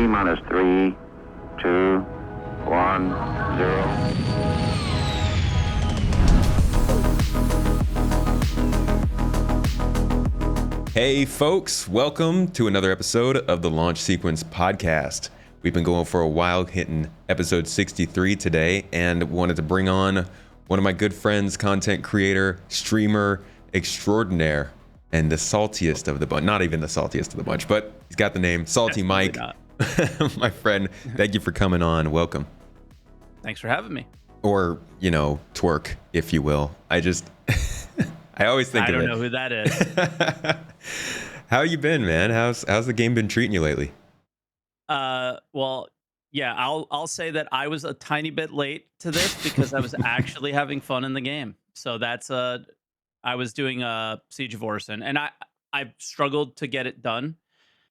T minus 3, 2, 1, 0. Hey folks, welcome to another episode of the Launch Sequence podcast. We've been going for a while, hitting episode 63 today, and wanted to bring on one of my good friends, content creator, streamer extraordinaire, and the saltiest of the bunch. Not even the saltiest of the bunch, but he's got the name SalteMike I. My friend, thank you for coming on. Welcome. Thanks for having me. Or, twerk, if you will. I always think of it. I don't know who that is. How you been, man? How's the game been treating you lately? Well, yeah, I'll say that I was a tiny bit late to this because I was actually having fun in the game. So I was doing Siege of Orison, and I struggled to get it done.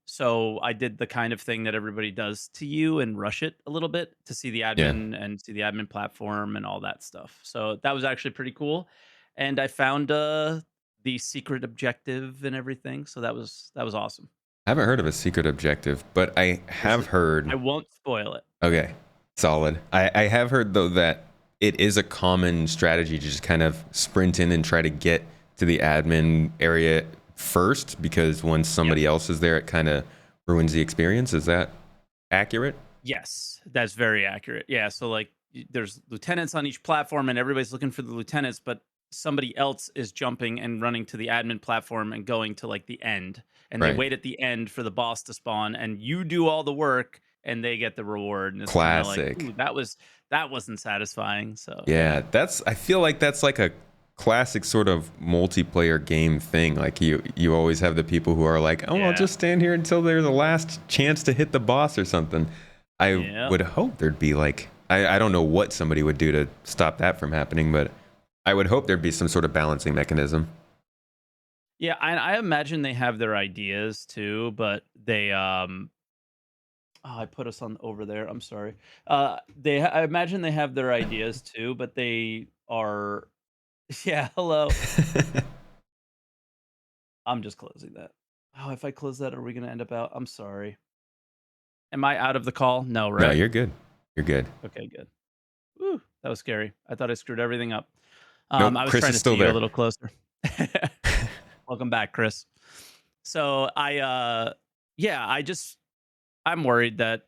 So I did the kind of thing that everybody does to you and rush it a little bit to see the admin and see the admin platform and all that stuff. So that was actually pretty cool. And I found the secret objective and everything. So that was awesome. I haven't heard of a secret objective, but I have heard. I won't spoil it. Okay, solid. I have heard though that it is a common strategy to just kind of sprint in and try to get to the admin area first, because once somebody else is there, it kind of ruins the experience. Is that accurate? Yes, that's very accurate. Yeah, so like there's lieutenants on each platform and everybody's looking for the lieutenants, but somebody else is jumping and running to the admin platform and going to like the end, and they wait at the end for the boss to spawn, and you do all the work and they get the reward. And it's classic. Like, that wasn't satisfying. So yeah, I feel like that's like a classic sort of multiplayer game thing. Like you always have the people who are like, I'll just stand here until they're the last chance to hit the boss or something. I would hope there'd be like, I don't know what somebody would do to stop that from happening, but I would hope there'd be some sort of balancing mechanism. Yeah, I imagine they have their ideas too, but they I put us on over there. I'm sorry. I imagine they have their ideas too, but they are. Yeah, hello. I'm just closing that. Oh, if I close that, are we going to end up out? I'm sorry. Am I out of the call? No, right? No, you're good. You're good. Okay, good. Woo, that was scary. I thought I screwed everything up. Nope, I was Chris trying is to still see there. you a little closer. Welcome back, Chris. So I'm worried that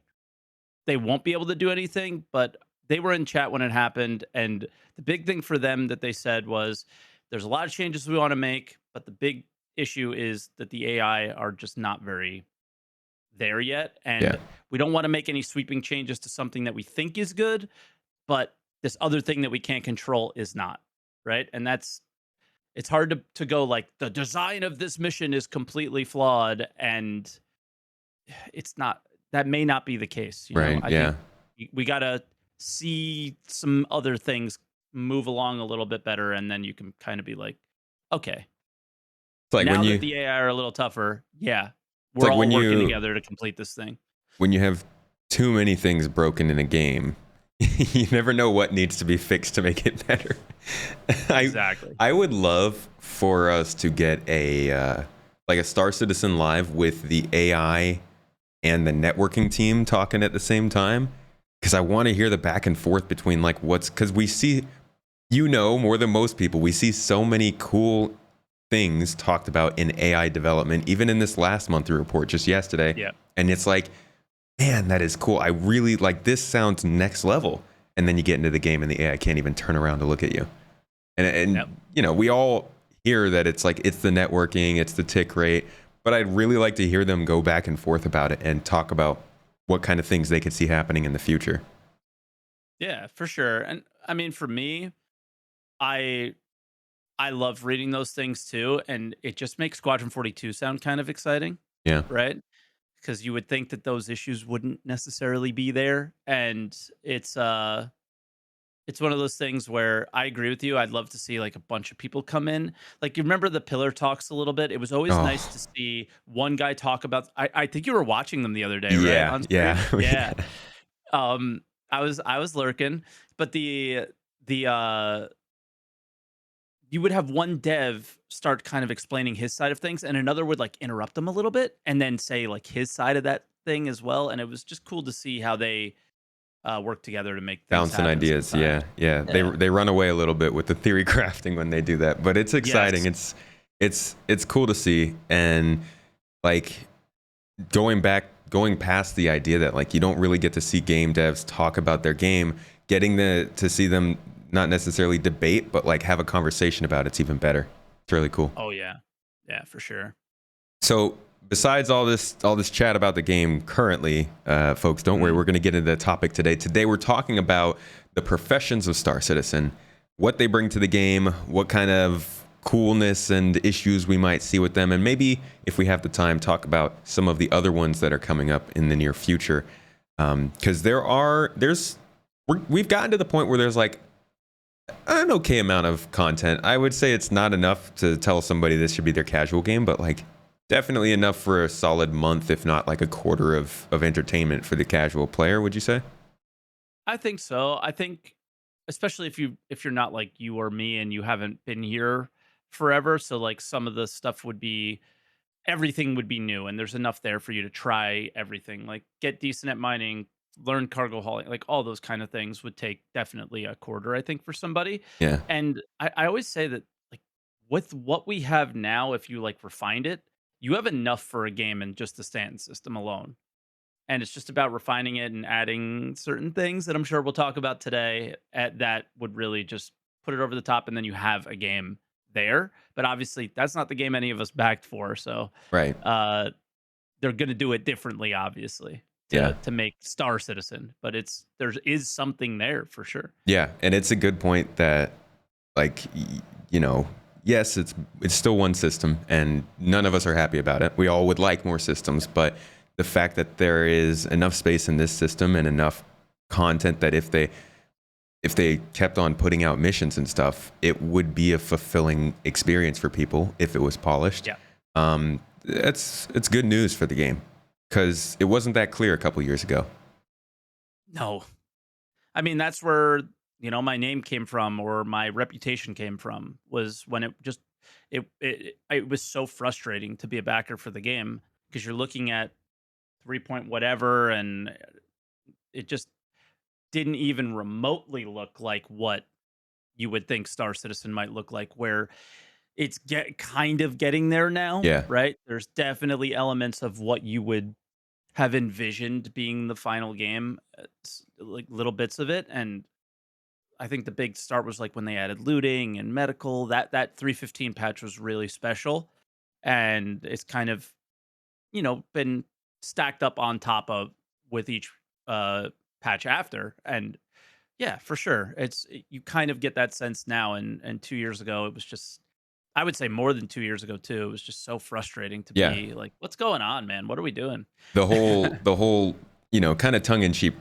they won't be able to do anything, but they were in chat when it happened, and the big thing for them that they said was there's a lot of changes we want to make, but the big issue is that the AI are just not very there yet, and we don't want to make any sweeping changes to something that we think is good, but this other thing that we can't control is not, right? And it's hard to go like the design of this mission is completely flawed, and it's not. That may not be the case. Right. I think we gotta see some other things move along a little bit better, and then you can kind of be like, okay, it's like now that the AI are a little tougher, we're like all working together to complete this thing. When you have too many things broken in a game, you never know what needs to be fixed to make it better. Exactly. I would love for us to get a Star Citizen Live with the AI and the networking team talking at the same time, because I want to hear the back and forth between because we see, more than most people, we see so many cool things talked about in AI development, even in this last monthly report just yesterday. Yeah. And it's like, man, that is cool. I really like this. Sounds next level. And then you get into the game and the AI can't even turn around to look at you. And we all hear that it's like, it's the networking, it's the tick rate, but I'd really like to hear them go back and forth about it and talk about what kind of things they could see happening in the future. Yeah, for sure. And I mean, for me, I love reading those things too, and it just makes Squadron 42 sound kind of exciting. Yeah. Right? Because you would think that those issues wouldn't necessarily be there, and it's one of those things where I agree with you. I'd love to see like a bunch of people come in. Like, you remember the Pillar Talks a little bit? It was always nice to see one guy talk about. I think you were watching them the other day, right? On stream? Yeah. I was lurking, but the you would have one dev start kind of explaining his side of things, and another would like interrupt them a little bit and then say like his side of that thing as well, and it was just cool to see how they work together to make things Bouncing happen ideas. sometimes. Yeah. Yeah. They run away a little bit with the theory crafting when they do that, but it's exciting. Yes. It's cool to see. And like going past the idea that like you don't really get to see game devs talk about their game, getting to see them not necessarily debate, but like have a conversation about it's even better. It's really cool. Oh yeah. Yeah, for sure. So besides all this chat about the game currently, folks, don't worry, we're going to get into the topic today. Today we're talking about the professions of Star Citizen, what they bring to the game, what kind of coolness and issues we might see with them, and maybe if we have the time, talk about some of the other ones that are coming up in the near future. Because we've gotten to the point where there's like an okay amount of content. I would say it's not enough to tell somebody this should be their casual game, but like definitely enough for a solid month, if not like a quarter of entertainment for the casual player, would you say? I think so. I think especially if you're not like you or me and you haven't been here forever, so like some of the stuff would be everything would be new and there's enough there for you to try everything. Like get decent at mining, learn cargo hauling, like all those kind of things would take definitely a quarter, I think, for somebody. Yeah. And I always say that like with what we have now, if you like refined it, you have enough for a game in just the stand system alone. And it's just about refining it and adding certain things that I'm sure we'll talk about today that would really just put it over the top, and then you have a game there. But obviously, that's not the game any of us backed for. So Right. uh, they're going to do it differently, obviously, Yeah. to make Star Citizen. But there is something there for sure. Yeah. And it's a good point that like, you know, yes, it's still one system and none of us are happy about it. We all would like more systems, but the fact that there is enough space in this system and enough content that if they kept on putting out missions and stuff, it would be a fulfilling experience for people if it was polished. Yeah. It's good news for the game because it wasn't that clear a couple years ago. No. I mean, that's where, my name came from or my reputation came from, was when it was so frustrating to be a backer for the game because you're looking at 3 point whatever and it just didn't even remotely look like what you would think Star Citizen might look like, where it's kind of getting there now, Yeah. right? There's definitely elements of what you would have envisioned being the final game, like little bits of it. And I think the big start was like when they added looting and medical. That 315 patch was really special, and it's kind of been stacked up on top of with each patch after. And yeah, for sure, you kind of get that sense now. And 2 years ago, it was just, I would say more than 2 years ago too. It was just so frustrating to Yeah. be like, what's going on, man? What are we doing? The whole kind of tongue-in-cheek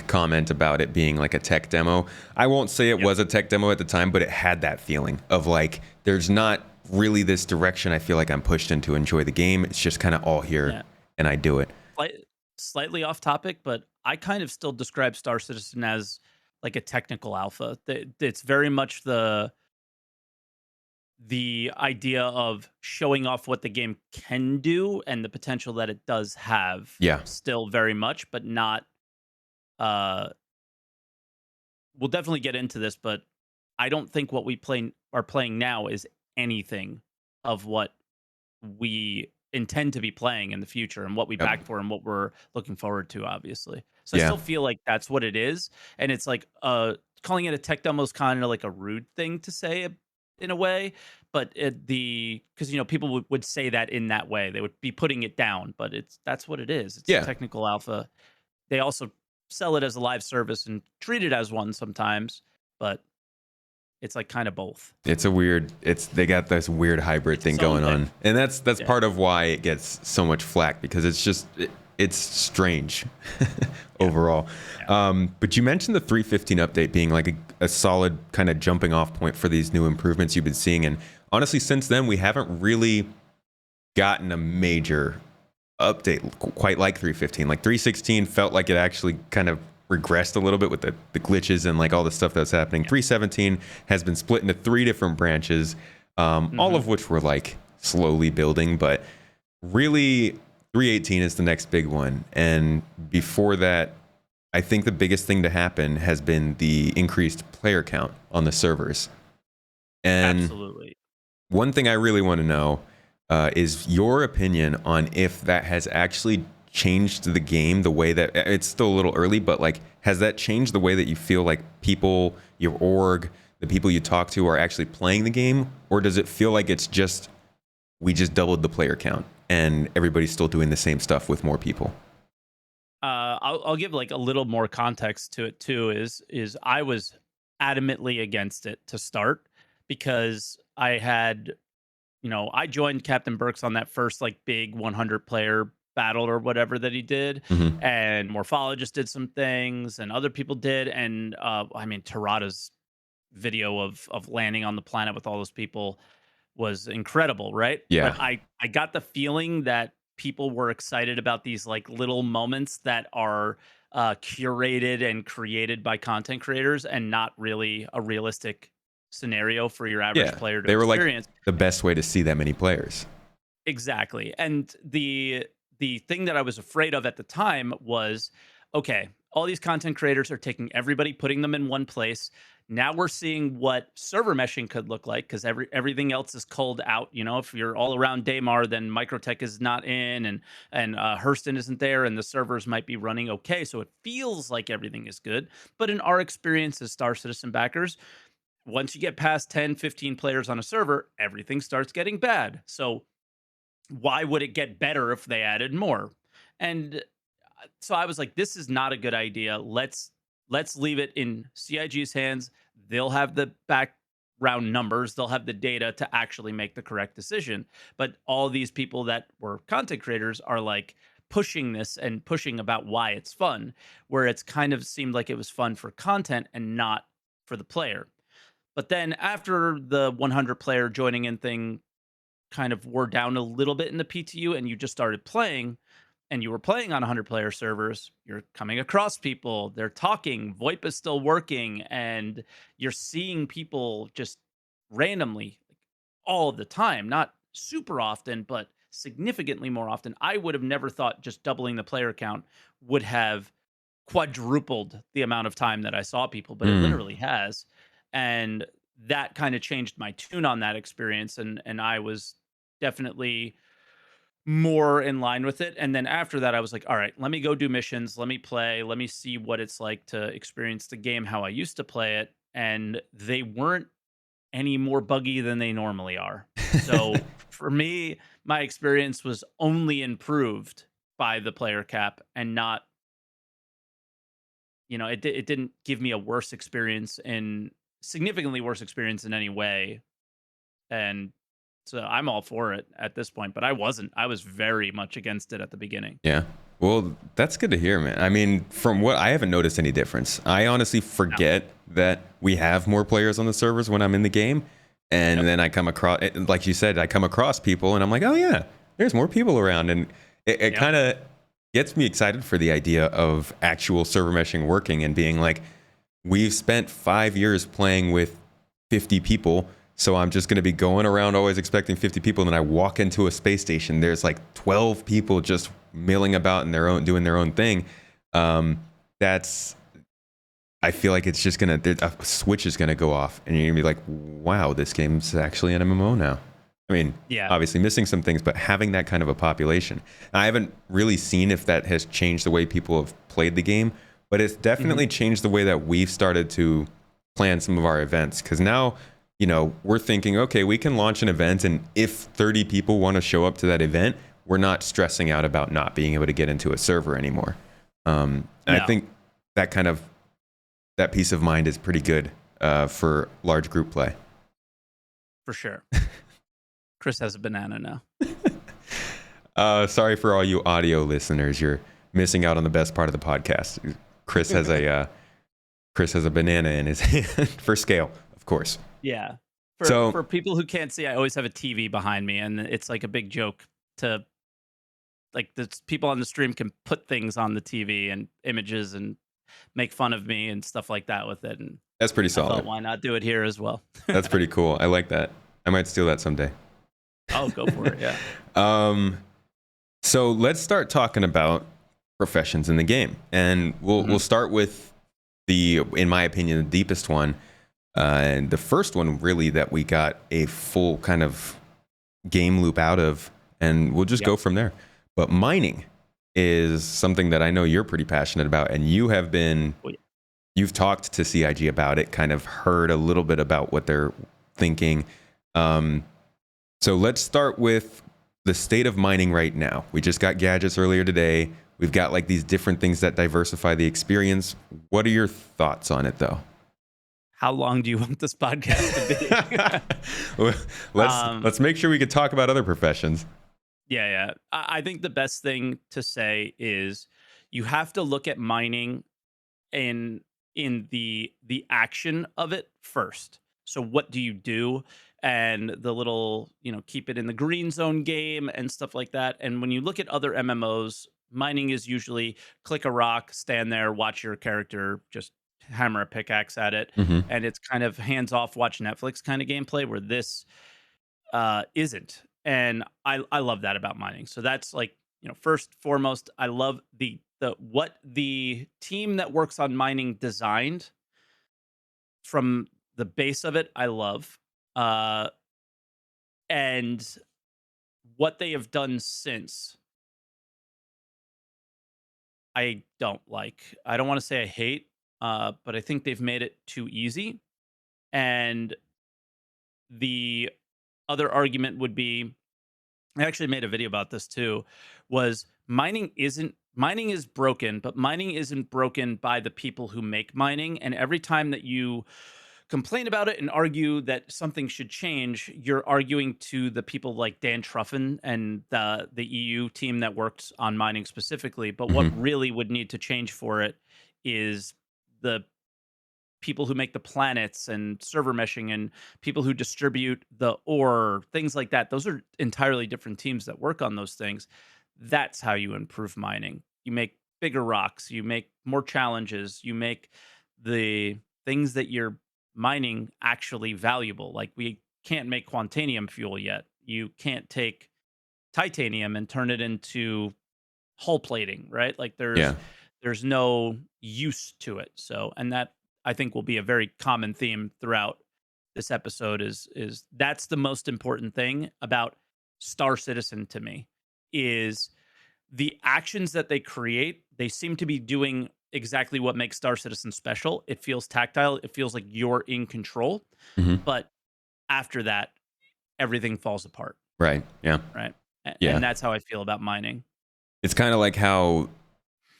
comment about it being like a tech demo. I won't say it was a tech demo at the time, but it had that feeling of like there's not really this direction I feel like I'm pushed in to enjoy the game. It's just kind of all here and I do it. Slightly off topic, but I kind of still describe Star Citizen as like a technical alpha. It's very much the idea of showing off what the game can do and the potential that it does have. Yeah. Still very much, but not we'll definitely get into this, but I don't think what we are playing now is anything of what we intend to be playing in the future and what we back for and what we're looking forward to, obviously. So I still feel like that's what it is. And it's like calling it a tech demo is kind of like a rude thing to say in a way, but because people would say that in that way. They would be putting it down, but that's what it is. It's a technical alpha. They also sell it as a live service and treat it as one sometimes, but it's like kind of both. They got this weird hybrid thing going on. And that's part of why it gets so much flack, because it's strange overall. Yeah. But you mentioned the 315 update being like a solid kind of jumping off point for these new improvements you've been seeing. And honestly, since then, we haven't really gotten a major update quite like 315. Like 316 felt like it actually kind of regressed a little bit with the glitches and like all the stuff that's happening. 317 has been split into 3 different branches, all of which were like slowly building, but really 318 is the next big one. And before that, I think the biggest thing to happen has been the increased player count on the servers. And Absolutely. one thing I really want to know is your opinion on if that has actually changed the game, the way that it's still a little early, but like, has that changed the way that you feel like people, your org, the people you talk to are actually playing the game? Or does it feel like it's just, we just doubled the player count and everybody's still doing the same stuff with more people? I'll give like a little more context to it too. Is I was adamantly against it to start because I had, I joined Captain Burks on that first like big 100 player battle or whatever that he did, Mm-hmm. and Morphologist did some things, and other people did, and I mean Tarada's video of landing on the planet with all those people was incredible, right? Yeah. But I got the feeling that people were excited about these like little moments that are curated and created by content creators and not really a realistic scenario for your average Yeah. player to They were like experience. the best way to see that many players. Exactly. And the thing that I was afraid of at the time was, okay, all these content creators are taking everybody, putting them in one place. Now we're seeing what server meshing could look like because everything else is culled out. If you're all around Daymar, then Microtech is not in, and Hurston isn't there, and the servers might be running okay. So it feels like everything is good. But in our experience as Star Citizen backers, once you get past 10, 15 players on a server, everything starts getting bad. So why would it get better if they added more? And so I was like, this is not a good idea. Let's leave it in CIG's hands. They'll have the background numbers, they'll have the data to actually make the correct decision. But all these people that were content creators are like pushing this and pushing about why it's fun, where it's kind of seemed like it was fun for content and not for the player. But then after the 100 player joining in thing kind of wore down a little bit in the PTU and you just started playing and you were playing on 100 player servers, you're coming across people, they're talking, VoIP is still working, and you're seeing people just randomly all the time, not super often, but significantly more often. I would have never thought just doubling the player count would have quadrupled the amount of time that I saw people, but it Mm. literally has. And that kind of changed my tune on that experience, and I was definitely more in line with it. And then after that I was like, all right, let me go do missions, let me play, let me see what it's like to experience the game how I used to play it, and they weren't any more buggy than they normally are. So for me, my experience was only improved by the player cap and not, it didn't give me a worse experience in significantly worse experience in any way. And so I'm all for it at this point, but I wasn't. I was very much against it at the beginning. Yeah. Well, that's good to hear, man. I mean, from what I haven't noticed any difference. I honestly No. forget that we have more players on the servers when I'm in the game. And Yep. then I come across, like you said, I come across people and I'm like, oh, yeah, there's more people around. And it Yep. kind of gets me excited for the idea of actual server meshing working and being like, we've spent 5 years playing with 50 people. So I'm just going to be going around always expecting 50 people. And then I walk into a space station. There's like 12 people just milling about in their own, doing their own thing. That's, I feel like it's just going to, a switch is going to go off and you're going to be like, wow, this game's actually an MMO now. I mean, Yeah. obviously missing some things, but having that kind of a population. I haven't really seen if that has changed the way people have played the game, but it's definitely changed the way that we've started to plan some of our events. Because now, we're thinking, okay, we can launch an event, and if 30 people want to show up to that event, we're not stressing out about not being able to get into a server anymore. And I No. think that peace of mind is pretty good for large group play. For sure. Chris has a banana now. Sorry for all you audio listeners. You're missing out on the best part of the podcast. Chris has a banana in his hand for scale, of course. Yeah. So- For people who can't see, I always have a TV behind me, and it's like a big joke to like the people on the stream can put things on the TV and images and make fun of me and stuff like that with it. And That's pretty I thought, solid. why not do it here as well? That's pretty cool. I like that. I might steal that someday. Oh, go for it. Yeah. So let's start talking about professions in the game, and we'll start with in my opinion, the deepest one, and the first one really that we got a full kind of game loop out of, and we'll just go from there. But mining is something that I know you're pretty passionate about, and you have been. You've talked to CIG about it, kind of heard a little bit about what they're thinking. So let's start with the state of mining right now. We just got gadgets earlier today. We've got like these different things that diversify the experience. What are your thoughts on it, though? How long do you want this podcast to be? Let's make sure we can talk about other professions. Yeah. I think the best thing to say is you have to look at mining in the action of it first. So what do you do? And the little, keep it in the green zone game and stuff like that. And when you look at other MMOs, mining is usually click a rock, stand there, watch your character just hammer a pickaxe at it. Mm-hmm. And it's kind of hands off, watch Netflix kind of gameplay, where this isn't. And I love that about mining. So that's like, first foremost, I love the what the team that works on mining designed from the base of it. I love. And what they have done since, I don't like. I don't want to say I hate, but I think they've made it too easy. And the other argument would be, I actually made a video about this too, was mining is broken, but mining isn't broken by the people who make mining. And every time that you complain about it and argue that something should change, you're arguing to the people like Dan Truffen and the EU team that worked on mining specifically. But what really would need to change for it is the people who make the planets and server meshing and people who distribute the ore, things like that. Those are entirely different teams that work on those things. That's how you improve mining. You make bigger rocks, you make more challenges, you make the things that you're mining actually valuable. Like we can't make quantanium fuel yet. You can't take titanium and turn it into hull plating, right? Like there's no use to it. So, and that I think will be a very common theme throughout this episode is that's the most important thing about Star Citizen to me is the actions that they create. They seem to be doing exactly what makes Star Citizen special. It feels tactile. It feels like you're in control. But after that, everything falls apart. Right. Yeah. Right. Yeah. And that's how I feel about mining. It's kind of like how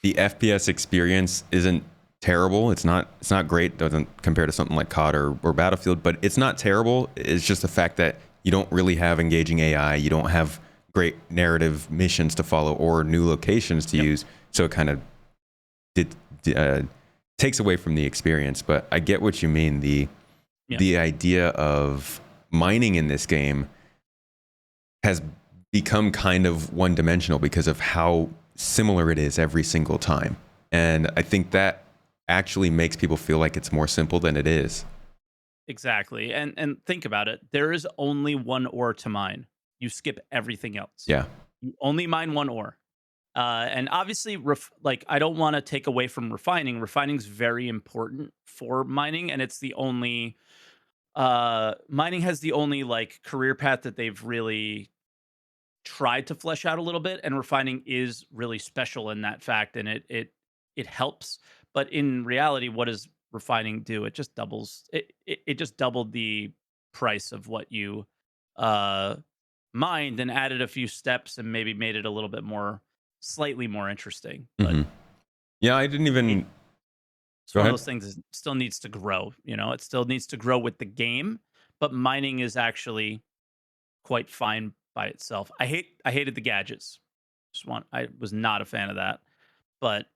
the FPS experience isn't terrible. It's not great. It doesn't compare to something like COD or Battlefield, but it's not terrible. It's just the fact that you don't really have engaging AI. You don't have great narrative missions to follow or new locations to use. So it kind of takes away from the experience. But I get what you mean. The idea of mining in this game has become kind of one-dimensional because of how similar it is every single time. And I think that actually makes people feel like it's more simple than it is. Exactly. And think about it. There is only one ore to mine. You skip everything else. Yeah. You only mine one ore. And obviously, I don't want to take away from refining. Refining is very important for mining, and it's the only mining has the only like career path that they've really tried to flesh out a little bit, and refining is really special in that fact, and it helps. But in reality, what does refining do? It just doubles it just doubled the price of what you mined and added a few steps and maybe made it a little bit more slightly more interesting. But yeah, I didn't even it's one of those things that still needs to grow, it still needs to grow with the game, but mining is actually quite fine by itself. I hated the gadgets. I was not a fan of that. But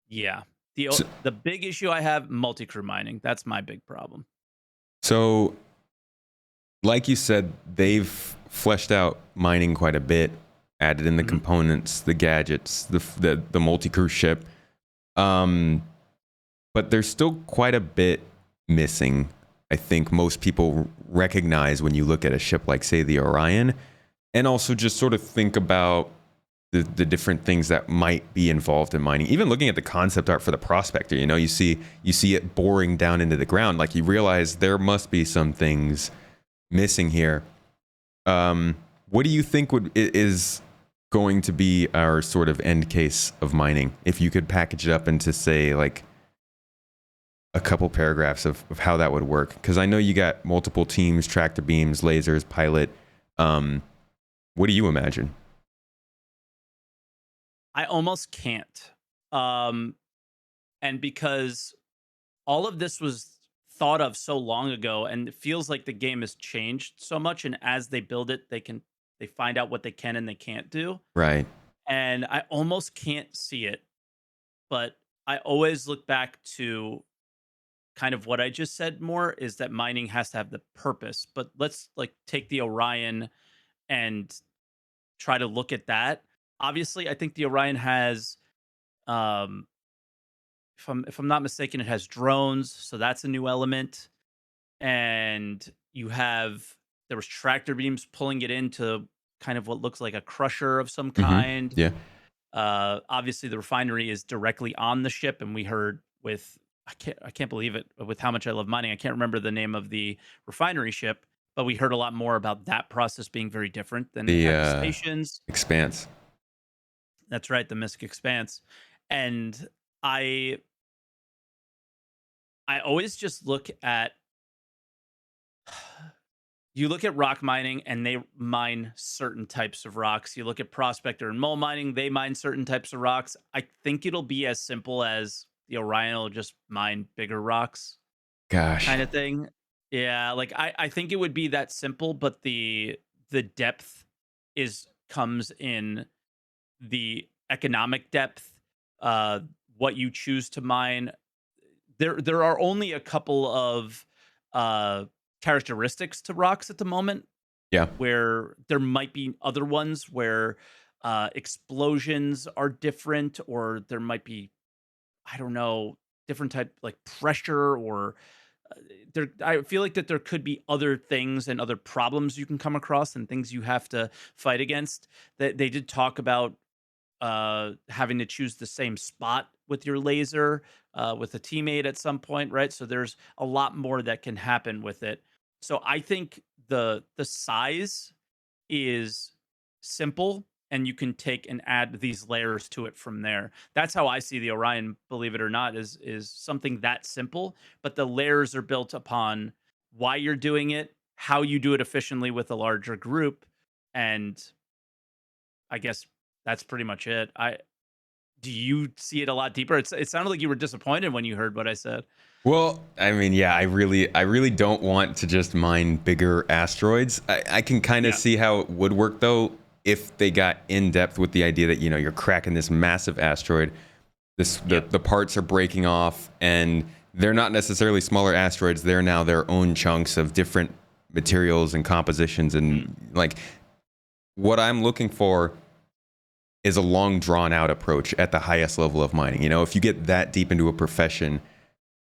yeah. The big issue I have, multi-crew mining. That's my big problem. So like you said, they've fleshed out mining quite a bit, added in the components, the gadgets, the multi-crew ship. But there's still quite a bit missing. I think most people recognize when you look at a ship like, say, the Orion. and also just sort of think about the different things that might be involved in mining. Even looking at the concept art for the prospector, you see it boring down into the ground. Like you realize there must be some things missing here. What do you think is going to be our sort of end case of mining? If you could package it up into, say, like a couple paragraphs of how that would work. Because I know you got multiple teams, tractor beams, lasers, pilot. What do you imagine? I almost can't. Um, and because all of this was thought of so long ago, and it feels like the game has changed so much, and as they build it, they find out what they can and they can't do. Right. And I almost can't see it, but I always look back to kind of what I just said more is that mining has to have the purpose. But let's like take the Orion and try to look at that. Obviously, I think the Orion has um if I'm not mistaken, it has drones, so that's a new element. And you have there was tractor beams pulling it into kind of what looks like a crusher of some Mm-hmm. kind. Yeah. Obviously, the refinery is directly on the ship, and we heard with I can't believe it with how much I love mining. I can't remember the name of the refinery ship, but we heard a lot more about that process being very different than The at the stations. expanse. That's right, the Mystic Expanse, and I I always just look at you look at rock mining and they mine certain types of rocks. You look at prospector and mole mining, they mine certain types of rocks. I think it'll be as simple as the Orion will just mine bigger rocks Gosh. kind of thing. Yeah, like I think it would be that simple, but the depth is comes in the economic depth, uh, what you choose to mine. There are only a couple of uh characteristics to rocks at the moment Yeah. where there might be other ones where explosions are different, or there might be, I don't know, different type like pressure or there. I feel like that there could be other things and other problems you can come across and things you have to fight against. That they did talk about having to choose the same spot with your laser with a teammate at some point, right? So there's a lot more that can happen with it. So I think the size is simple, and you can take and add these layers to it from there. That's how I see the Orion, believe it or not, is something that simple, but the layers are built upon why you're doing it, how you do it efficiently with a larger group, and I guess that's pretty much it. I Do you see it a lot deeper? It sounded like you were disappointed when you heard what I said. Well, I mean, yeah, I really don't want to just mine bigger asteroids. I can kind of Yeah. see how it would work though if they got in depth with the idea that you're cracking this massive asteroid. The Yep. parts are breaking off, and they're not necessarily smaller asteroids. They're now their own chunks of different materials and compositions, and Mm. like what I'm looking for is a long drawn out approach at the highest level of mining. If you get that deep into a profession,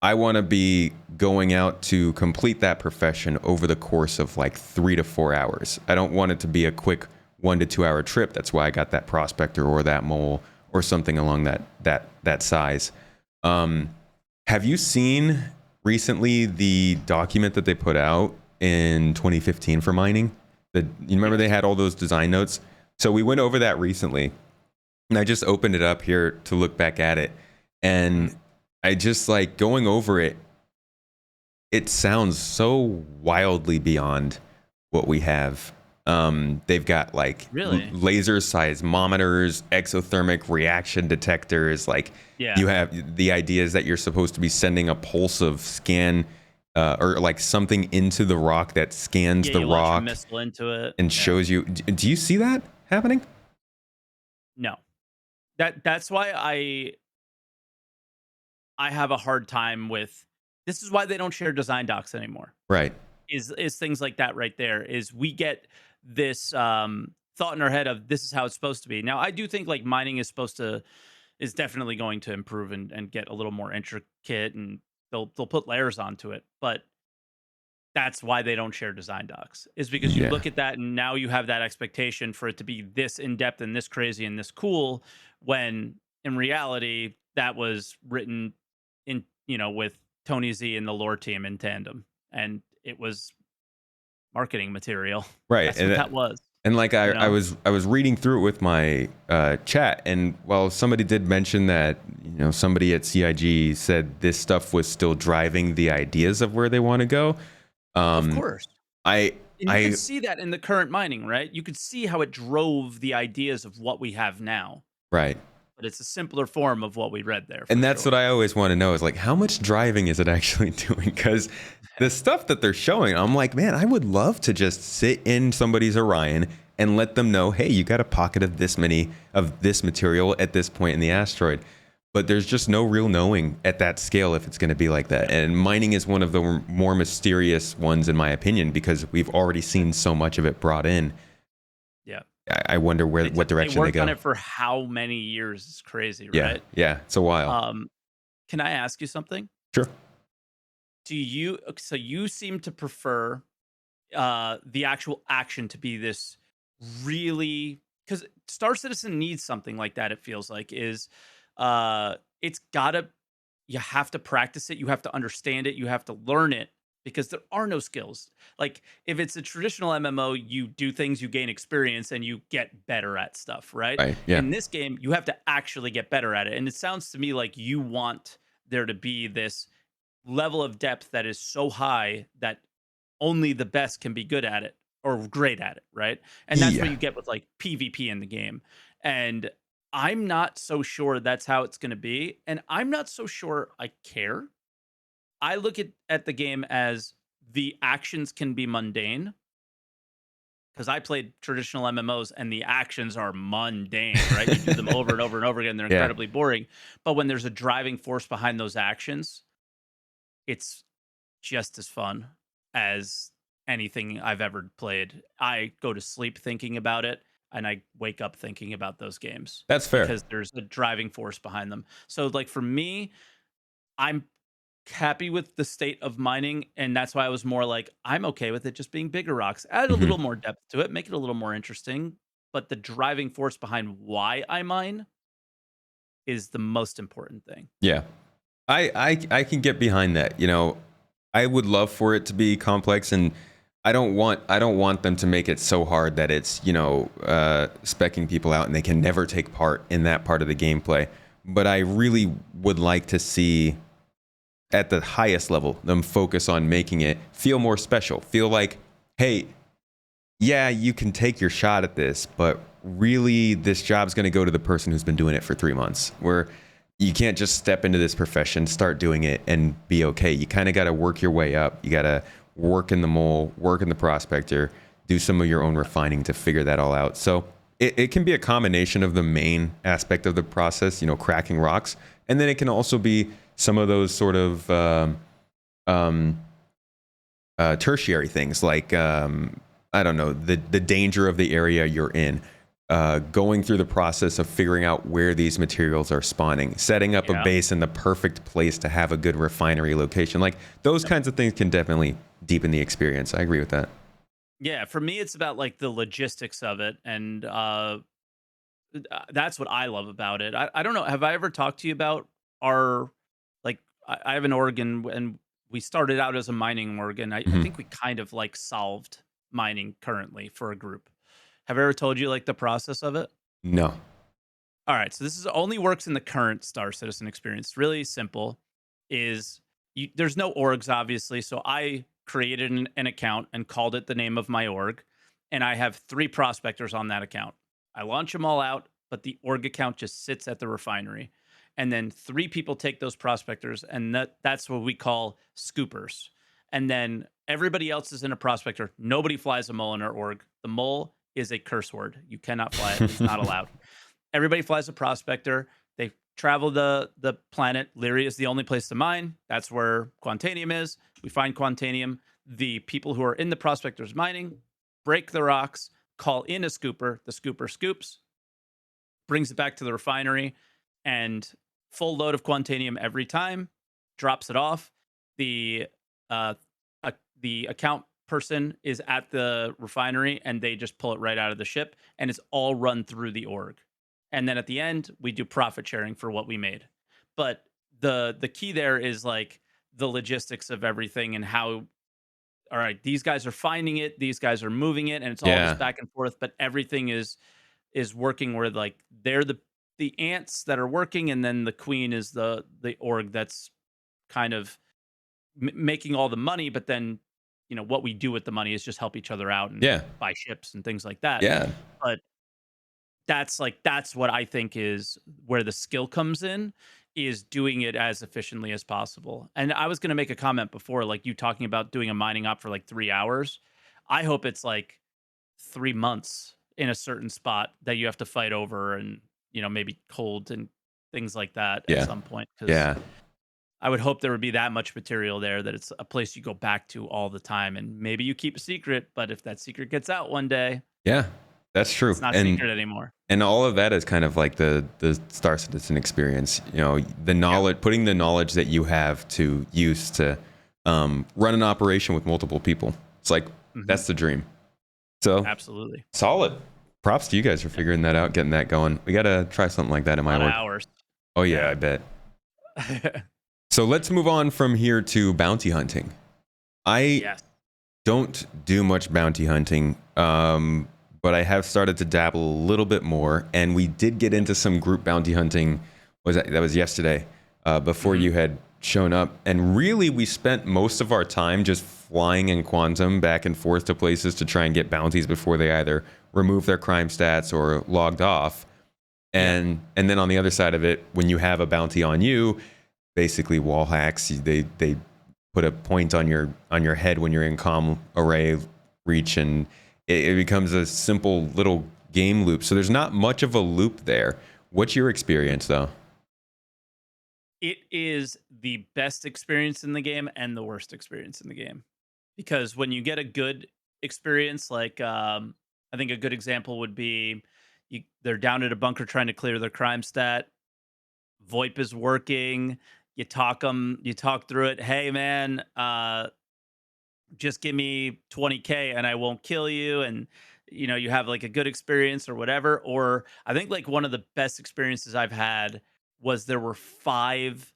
I want to be going out to complete that profession over the course of like 3 to 4 hours. I don't want it to be a quick 1 to 2 hour trip. That's why I got that prospector or that mole or something along that size. Um, have you seen recently the document that they put out in 2015 for mining? You remember they Yes. had all those design notes? So we went over that recently, and I just opened it up here to look back at it, and Mhm. I just like going over it. It sounds so wildly beyond what we have. They've got like Really? laser seismometers, exothermic reaction detectors. Like Yeah. you have the ideas that you're supposed to be sending a pulse of scan or like something into the rock that scans Yeah, the you launch a rock missile into it. and Yeah. shows you. Do you see that happening? No. That's why I have a hard time with this is why they don't share design docs anymore. Right. Is things like that right there is we get this thought in our head of this is how it's supposed to be. Now I do think like mining is definitely going to improve and get a little more intricate, and they'll put layers onto it. But that's why they don't share design docs, is because you Yeah. look at that and now you have that expectation for it to be this in depth and this crazy and this cool, when in reality that was written in, with Tony Z and the lore team in tandem, and it was marketing material. Right. That's what that was, And like you know? I was reading through it with my chat, and while somebody did mention that somebody at CIG said this stuff was still driving the ideas of where they want to go, Of um, course. I And you could I see that in the current mining, right? You could see how it drove the ideas of what we have now, right. but it's a simpler form of what we read there for And that's what sure. I always want to know is like how much driving is it actually doing? Because the stuff that they're showing, I'm like, man, I would love to just sit in somebody's Orion and let them know, hey, you got a pocket of this many of this material at this point in the asteroid. But there's just no real knowing at that scale if it's going to be like that. Yep. And mining is one of the more mysterious ones, in my opinion, because we've already seen so much of it brought in. Yeah. I wonder what They direction they worked on go. it for how many years? It's crazy, Yeah, right? yeah, it's a while. Um, can I ask you something? Sure. So you seem to prefer the actual action to be this really, because Star Citizen needs something like that, it feels like, is it's gotta, you have to practice it, you have to understand it, you have to learn it, because there are no skills. Like if it's a traditional MMO, you do things, you gain experience, and you get better at stuff, right? Right. Yeah. In this game, you have to actually get better at it. And it sounds to me like you want there to be this level of depth that is so high that only the best can be good at it or great at it, right? And that's what Yeah. you get with like PvP in the game. And I'm not so sure that's how it's going to be. And I'm not so sure I care. I look at the game as the actions can be mundane, because I played traditional MMOs and the actions are mundane, right? You do them over and over and over again. They're Yeah. incredibly boring. But when there's a driving force behind those actions, it's just as fun as anything I've ever played. I go to sleep thinking about it, and I wake up thinking about those games That's fair. because there's a driving force behind them. So like for me, I'm happy with the state of mining, and that's why I was more like, I'm okay with it just being bigger rocks. Add a little Mhm. more depth to it, make it a little more interesting, but the driving force behind why I mine is the most important thing. Yeah. I can get behind that. I would love for it to be complex, and I don't want them to make it so hard that it's specking people out and they can never take part in that part of the gameplay. But I really would like to see at the highest level them focus on making it feel more special. Feel like, hey, yeah, you can take your shot at this, but really this job's going to go to the person who's been doing it for 3 months. Where you can't just step into this profession, start doing it, and be okay. You kind of got to work your way up. You got to work in the mole, work in the prospector, do some of your own refining to figure that all out. So it can be a combination of the main aspect of the process, cracking rocks, and then it can also be some of those sort of um, tertiary things like I don't know, the danger of the area you're in, going through the process of figuring out where these materials are spawning, setting up a Yeah. base in the perfect place to have a good refinery location. Like those Yep. kinds of things can definitely deepen the experience. I agree with that. Yeah, for me, it's about like the logistics of it, and that's what I love about it. I don't know. Have I ever talked to you about our, like, I have an organ, and we started out as a mining organ. I Hmm. think we kind of like solved mining currently for a group. Have I ever told you like the process of it? No. All right, so this is only works in the current Star Citizen experience. Really simple. Is there's no orgs obviously, so I created an account and called it the name of my org, and I have 3 prospectors on that account. I launch them all out, but the org account just sits at the refinery, and then 3 people take those prospectors, and that's what we call scoopers. And then everybody else is in a prospector. Nobody flies a mole in our org. The mole is a curse word. You cannot fly it. It's not allowed. Everybody flies a prospector. They travel the planet. Lyria is the only place to mine. That's where Quantanium is. We find Quantanium. The people who are in the prospectors mining break the rocks, call in a scooper. The scooper scoops, brings it back to the refinery, and full load of Quantanium every time, drops it off. The uh, the account person is at the refinery and they just pull it right out of the ship, and it's all run through the org. And then at the end, we do profit sharing for what we made. But the key there is like the logistics of everything and how, all right, these guys are finding it, these guys are moving it, and it's all Yeah. just back and forth, but everything is working where like they're the ants that are working, and then the queen is the org that's kind of making all the money, but then what we do with the money is just help each other out and Yeah. buy ships and things like that. Yeah. But that's what I think is where the skill comes in, is doing it as efficiently as possible. And I was going to make a comment before, like you talking about doing a mining op for like 3 hours. I hope it's like 3 months in a certain spot that you have to fight over, and maybe cold and things like that at Yeah. some point, because Yeah. I would hope there would be that much material there that it's a place you go back to all the time, and maybe you keep a secret, but if that secret gets out one day, Yeah. That's true. it's not secret anymore. And all of that is kind of like the Star Citizen experience. The knowledge, putting the knowledge that you have to use to run an operation with multiple people. It's like that's the dream. So Absolutely. solid. Props to you guys for figuring that out, getting that going. We gotta try something like that in my A lot of work. hours. Oh yeah, I bet. So let's move on from here to bounty hunting. I Yes. don't do much bounty hunting, but I have started to dabble a little bit more, and we did get into some group bounty hunting. That was yesterday, before you had shown up, and really we spent most of our time just flying in Quantum back and forth to places to try and get bounties before they either remove their crime stats or logged off. And then on the other side of it, when you have a bounty on you, basically wall hacks. They put a point on your head when you're in comm array reach, and it becomes a simple little game loop. So there's not much of a loop there. What's your experience though? It is the best experience in the game and the worst experience in the game, because when you get a good experience, like I think a good example would be they're down at a bunker trying to clear their crime stat. VoIP is working. You talk through it. Hey man, just give me 20K and I won't kill you. And you have like a good experience or whatever. Or I think like one of the best experiences I've had was there were 5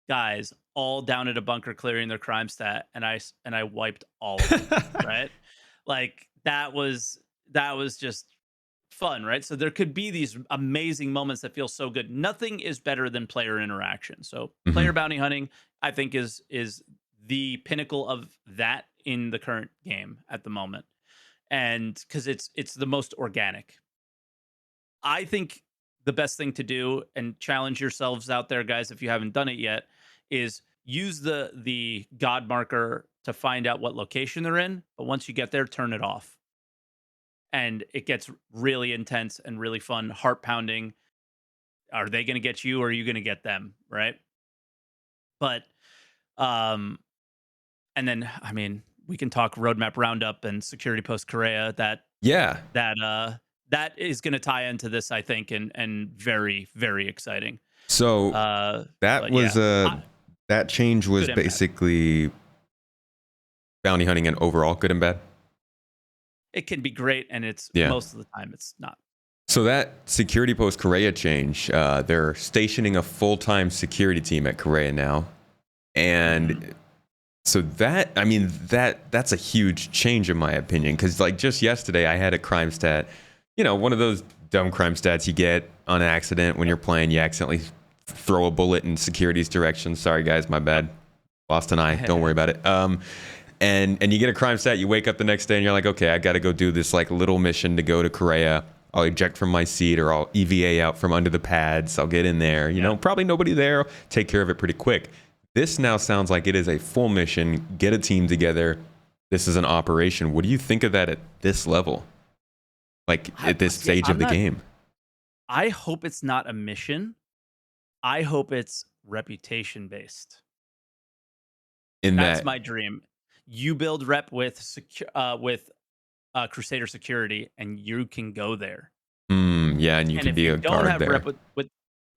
guys all down at a bunker clearing their crime stat, and I wiped all of them. Right, like that was just fun, right? So there could be these amazing moments that feel so good. Nothing is better than player interaction. So player bounty hunting, I think, is the pinnacle of that in the current game at the moment, and because it's the most organic. I think the best thing to do, and challenge yourselves out there, guys, if you haven't done it yet, is use the god marker to find out what location they're in. But once you get there, turn it off, and it gets really intense and really fun, heart pounding. Are they going to get you, or are you going to get them? Right. But, um, and then, I mean, we can talk roadmap roundup and security post Korea. Yeah. That is going to tie into this, I think, and very, very exciting. So that But was yeah, that change was good and bad. basically bounty hunting and overall good and bad. It can be great, and it's Yeah. most of the time it's not. So that security post Korea change, they're stationing a full-time security team at Korea now, and so that's a huge change in my opinion, because like just yesterday I had a crime stat, one of those dumb crime stats you get on accident when you're playing. You accidentally throw a bullet in security's direction. Sorry guys, my bad. Lost an eye. Don't worry about it. And you get a crime stat. You wake up the next day and you're like, okay, I got to go do this like little mission to go to Korea. I'll eject from my seat, or I'll EVA out from under the pads. I'll get in there. Probably nobody there. Take care of it pretty quick. This now sounds like it is a full mission. Get a team together. This is an operation. What do you think of that at this level? Like at this stage of the game? I hope it's not a mission. I hope it's reputation based. That's my dream. You build rep with Crusader security, and you can go there. Yeah, and you can be a guard have there. Rep with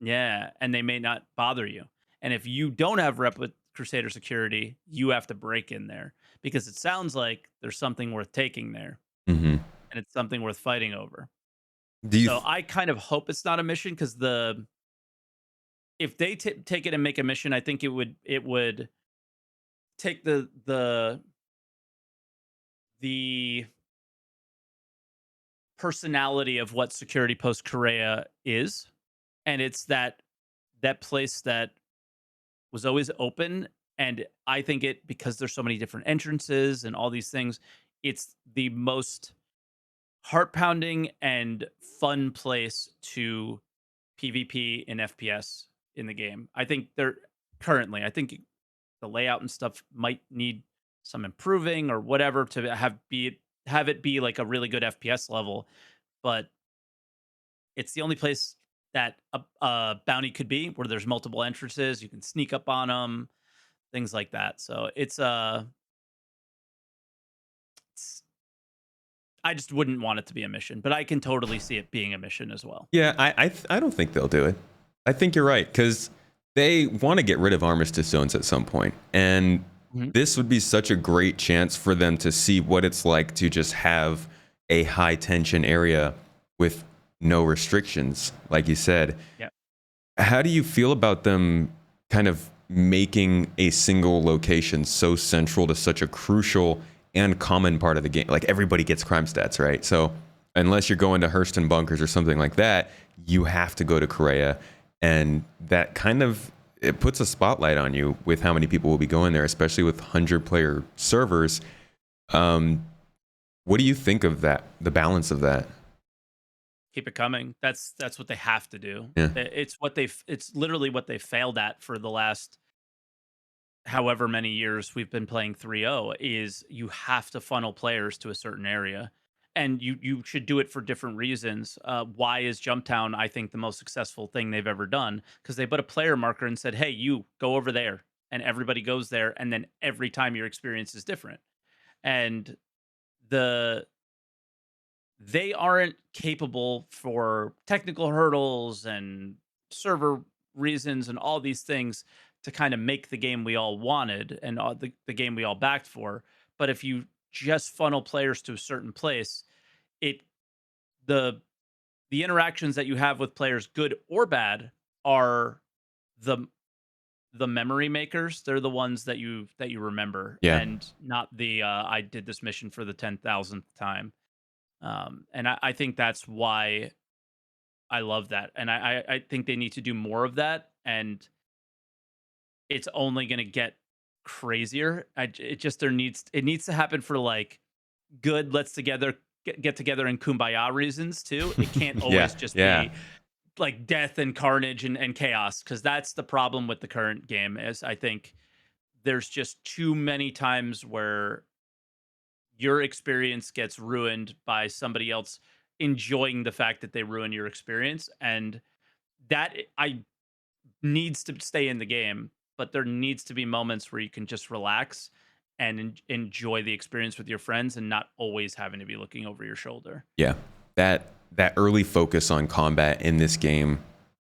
and they may not bother you. And if you don't have rep with Crusader security, you have to break in there, because it sounds like there's something worth taking there, Hmm. and it's something worth fighting over. Do you? So I kind of hope it's not a mission, because if they take it and make a mission, I think it would take the personality of what Security Post Korea is, and it's that place that was always open. And I think it, because there's so many different entrances and all these things, it's the most heart pounding and fun place to PvP and FPS in the game. I think I think the layout and stuff might need some improving or whatever to have it be like a really good FPS level, but it's the only place that a bounty could be, where there's multiple entrances, you can sneak up on them, things like that. So it's I just wouldn't want it to be a mission, but I can totally see it being a mission as well. Yeah, I don't think they'll do it. I think you're right because they want to get rid of armistice zones at some point, and Mhm. this would be such a great chance for them to see what it's like to just have a high tension area with no restrictions, like you said. Yeah. How do you feel about them kind of making a single location so central to such a crucial and common part of the game? Like everybody gets crime stats, right? So unless you're going to Hurston bunkers or something like that, you have to go to Korea, and that kind of it puts a spotlight on you with how many people will be going there, especially with 100-player servers. Um, what do you think of that? The balance of that? Keep it coming. That's what they have to do. Yeah, It's literally what they failed at for the last however many years we've been playing 3.0, is you have to funnel players to a certain area, and you should do it for different reasons. Why is Jumptown, I think, the most successful thing they've ever done? Because they put a player marker and said, hey, you go over there, and everybody goes there, and then every time your experience is different. And the they aren't capable, for technical hurdles and server reasons and all these things, to kind of make the game we all wanted and the game we all backed for. But if you just funnel players to a certain place, it the the interactions that you have with players, good or bad, are the the memory makers. They're the ones that you remember, yeah, and not the I did this mission for the 10,000th time. And I think that's why I love that, and I think they need to do more of that, and it's only going to get crazier. It just it needs to happen for like good. Let's together get together in kumbaya reasons too. It can't yeah, always just yeah, be like death and carnage and chaos, because that's the problem with the current game. Is I think there's just too many times where your experience gets ruined by somebody else enjoying the fact that they ruin your experience, and I needs to stay in the game, but there needs to be moments where you can just relax and enjoy the experience with your friends, and not always having to be looking over your shoulder. yeah. That early focus on combat in this game,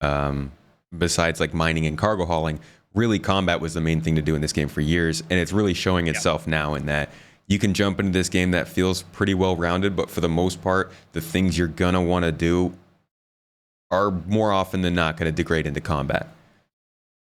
um, besides like mining and cargo hauling, really combat was the main thing to do in this game for years, and it's really showing Yeah. itself now in that you can jump into this game that feels pretty well rounded, but for the most part, the things you're gonna want to do are more often than not going to degrade into combat.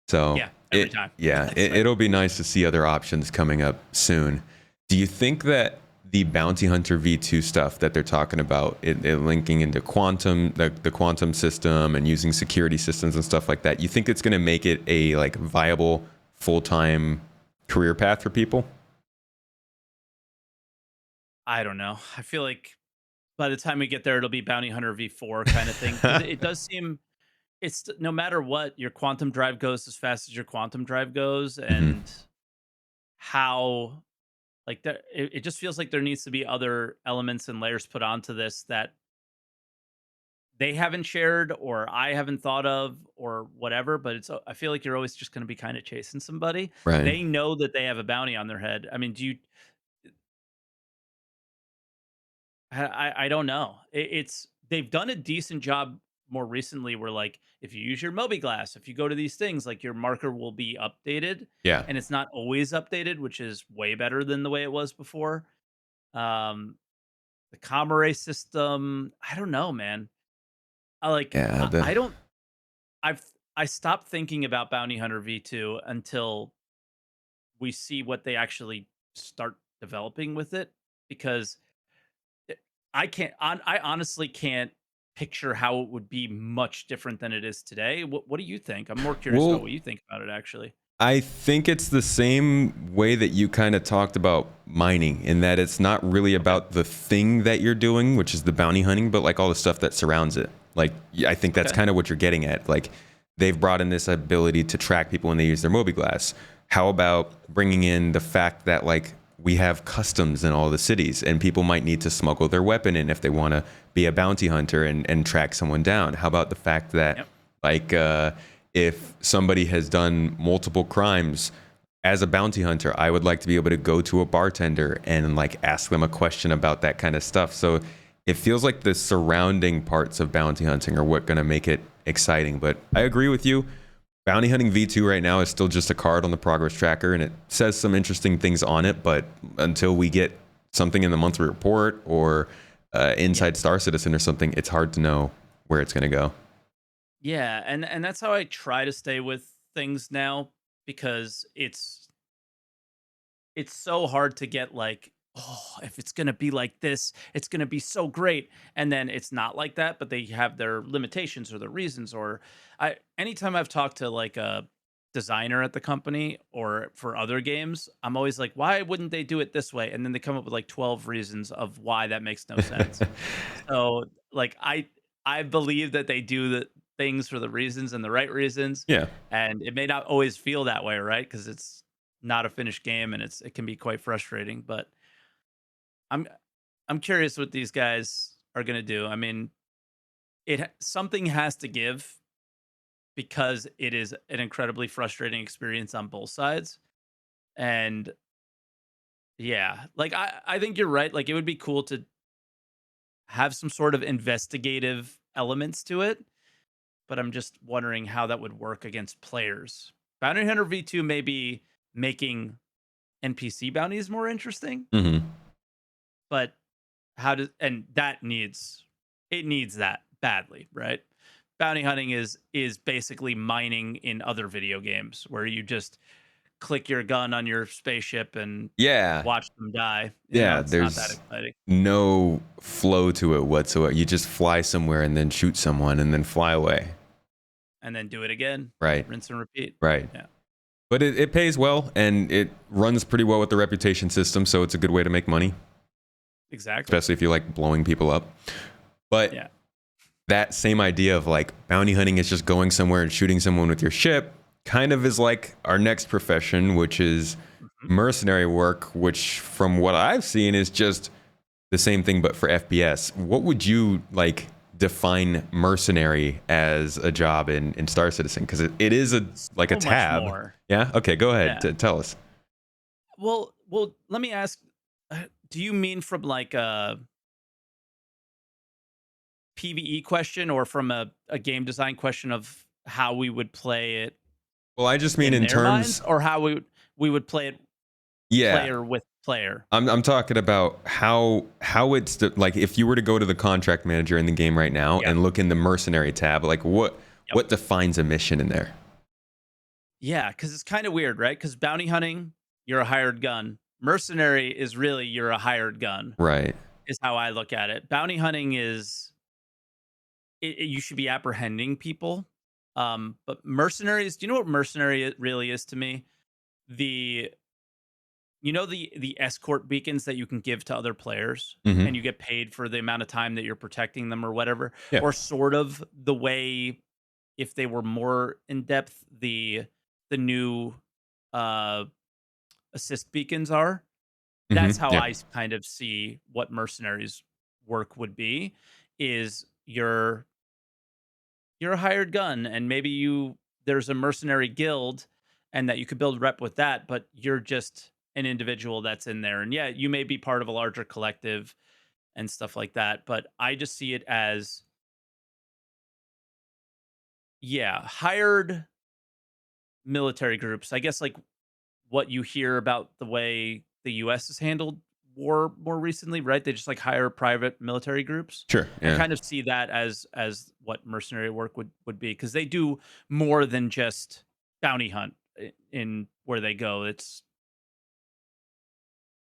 So Yeah, every time. It's like, it'll be nice to see other options coming up soon. Do you think that the Bounty Hunter V2 stuff that they're talking about, it linking into quantum, the quantum system, and using security systems and stuff like that, you think it's going to make it a like viable full-time career path for people? I don't know. I feel like by the time we get there, it'll be Bounty Hunter V4 kind of thing, because it does seem no matter what, your quantum drive goes as fast as your quantum drive goes, Hmm. and how like it just feels like there needs to be other elements and layers put onto this that they haven't shared or I haven't thought of or whatever. But I feel like you're always just going to be kind of chasing somebody. Right. They know that they have a bounty on their head. I mean, I don't know. It's they've done a decent job more recently where like if you use your Moby Glass, if you go to these things, like your marker will be updated, Yeah. and it's not always updated, which is way better than the way it was before. Um, the Comare system, I don't know, man. Yeah. I don't I've I stopped thinking about Bounty Hunter V2 until we see what they actually start developing with it because it- I honestly can't picture how it would be much different than it is today. What do you think? I'm more curious about Well, what you think about it actually. I think it's the same way that you kind of talked about mining, in that it's not really Okay. about the thing that you're doing, which is the bounty hunting, but like all the stuff that surrounds it. Like, I think that's Okay. kind of what you're getting at. Like, they've brought in this ability to track people when they use their Moby Glass. How about bringing in the fact that, like, we have customs in all the cities and people might need to smuggle their weapon in if they want to be a bounty hunter and track someone down? How about the fact that, Yep. like, if somebody has done multiple crimes, as a bounty hunter, I would like to be able to go to a bartender and like ask them a question about that kind of stuff. So it feels like the surrounding parts of bounty hunting are what going to make it exciting. But I agree with you. Bounty hunting V2 right now is still just a card on the progress tracker, and it says some interesting things on it. But until we get something in the monthly report or Yeah. inside Star Citizen or something, it's hard to know where it's going to go. Yeah, and that's how I try to stay with things now because it's so hard to get like, oh, if it's gonna be like this, it's gonna be so great. And then it's not like that, but they have their limitations or their reasons. Or I anytime I've talked to like a designer at the company or for other games, I'm always like, why wouldn't they do it this way? And then they come up with like 12 reasons of why that makes no sense. So like I believe that they do the things for the reasons and the right reasons. Yeah. And it may not always feel that way, right? Because it's not a finished game and it can be quite frustrating. But I'm I'm curious what these guys are gonna do. I mean, something has to give because it is an incredibly frustrating experience on both sides. And yeah, like I think you're right. Like it would be cool to have some sort of investigative elements to it, but I'm just wondering how that would work against players. Bounty Hunter V2 may be making NPC bounties more interesting, Hmm. but how does and that needs it needs that badly, right? Bounty hunting is basically mining in other video games where you just click your gun on your spaceship and Yeah. watch them die. You know, Yeah, it's not that there's exciting. no flow to it whatsoever. You just fly somewhere and then shoot someone and then fly away. And then do it again, Right, rinse and repeat. right. Yeah, But it pays well and it runs pretty well with the reputation system, so it's a good way to make money, exactly. especially if you like blowing people up. But Yeah. that same idea of like bounty hunting is just going somewhere and shooting someone with your ship kind of is like our next profession, which is Mhm. mercenary work, which from what I've seen is just the same thing but for FPS. What would you like define mercenary as a job in Star Citizen? Because it is a like a So much tab. more. Yeah. Okay. Go ahead. Yeah. Tell us. Well, let me ask, do you mean from like a PvE question or from a game design question of how we would play it Well, I just mean in in their minds terms. or how we would play it Yeah. player with player? I'm talking about how it's like if you were to go to the contract manager in the game right now Yeah. and look in the mercenary tab, like Yep. what defines a mission in there? Yeah, because it's kind of weird, right? Because bounty hunting, you're a hired gun. Mercenary is really you're a hired gun, Right. is how I look at it. Bounty hunting is you should be apprehending people. But mercenaries, do you know what mercenary really is to me? The the escort beacons that you can give to other players Hmm. and you get paid for the amount of time that you're protecting them or whatever, Yeah. or sort of the way if they were more in depth the new uh assist beacons are. Hmm. That's how Yeah. kind of see what mercenaries work would be is you're a hired gun and maybe there's a mercenary guild and that you could build rep with that, but you're just an individual that's in there. And yeah, you may be part of a larger collective and stuff like that, but I just see it as Yeah, hired military groups. I guess like what you hear about the way the US has handled war more recently, right? They just like hire private military groups. Sure. I Yeah. kind of see that as what mercenary work would be, because they do more than just bounty hunt in where they go. It's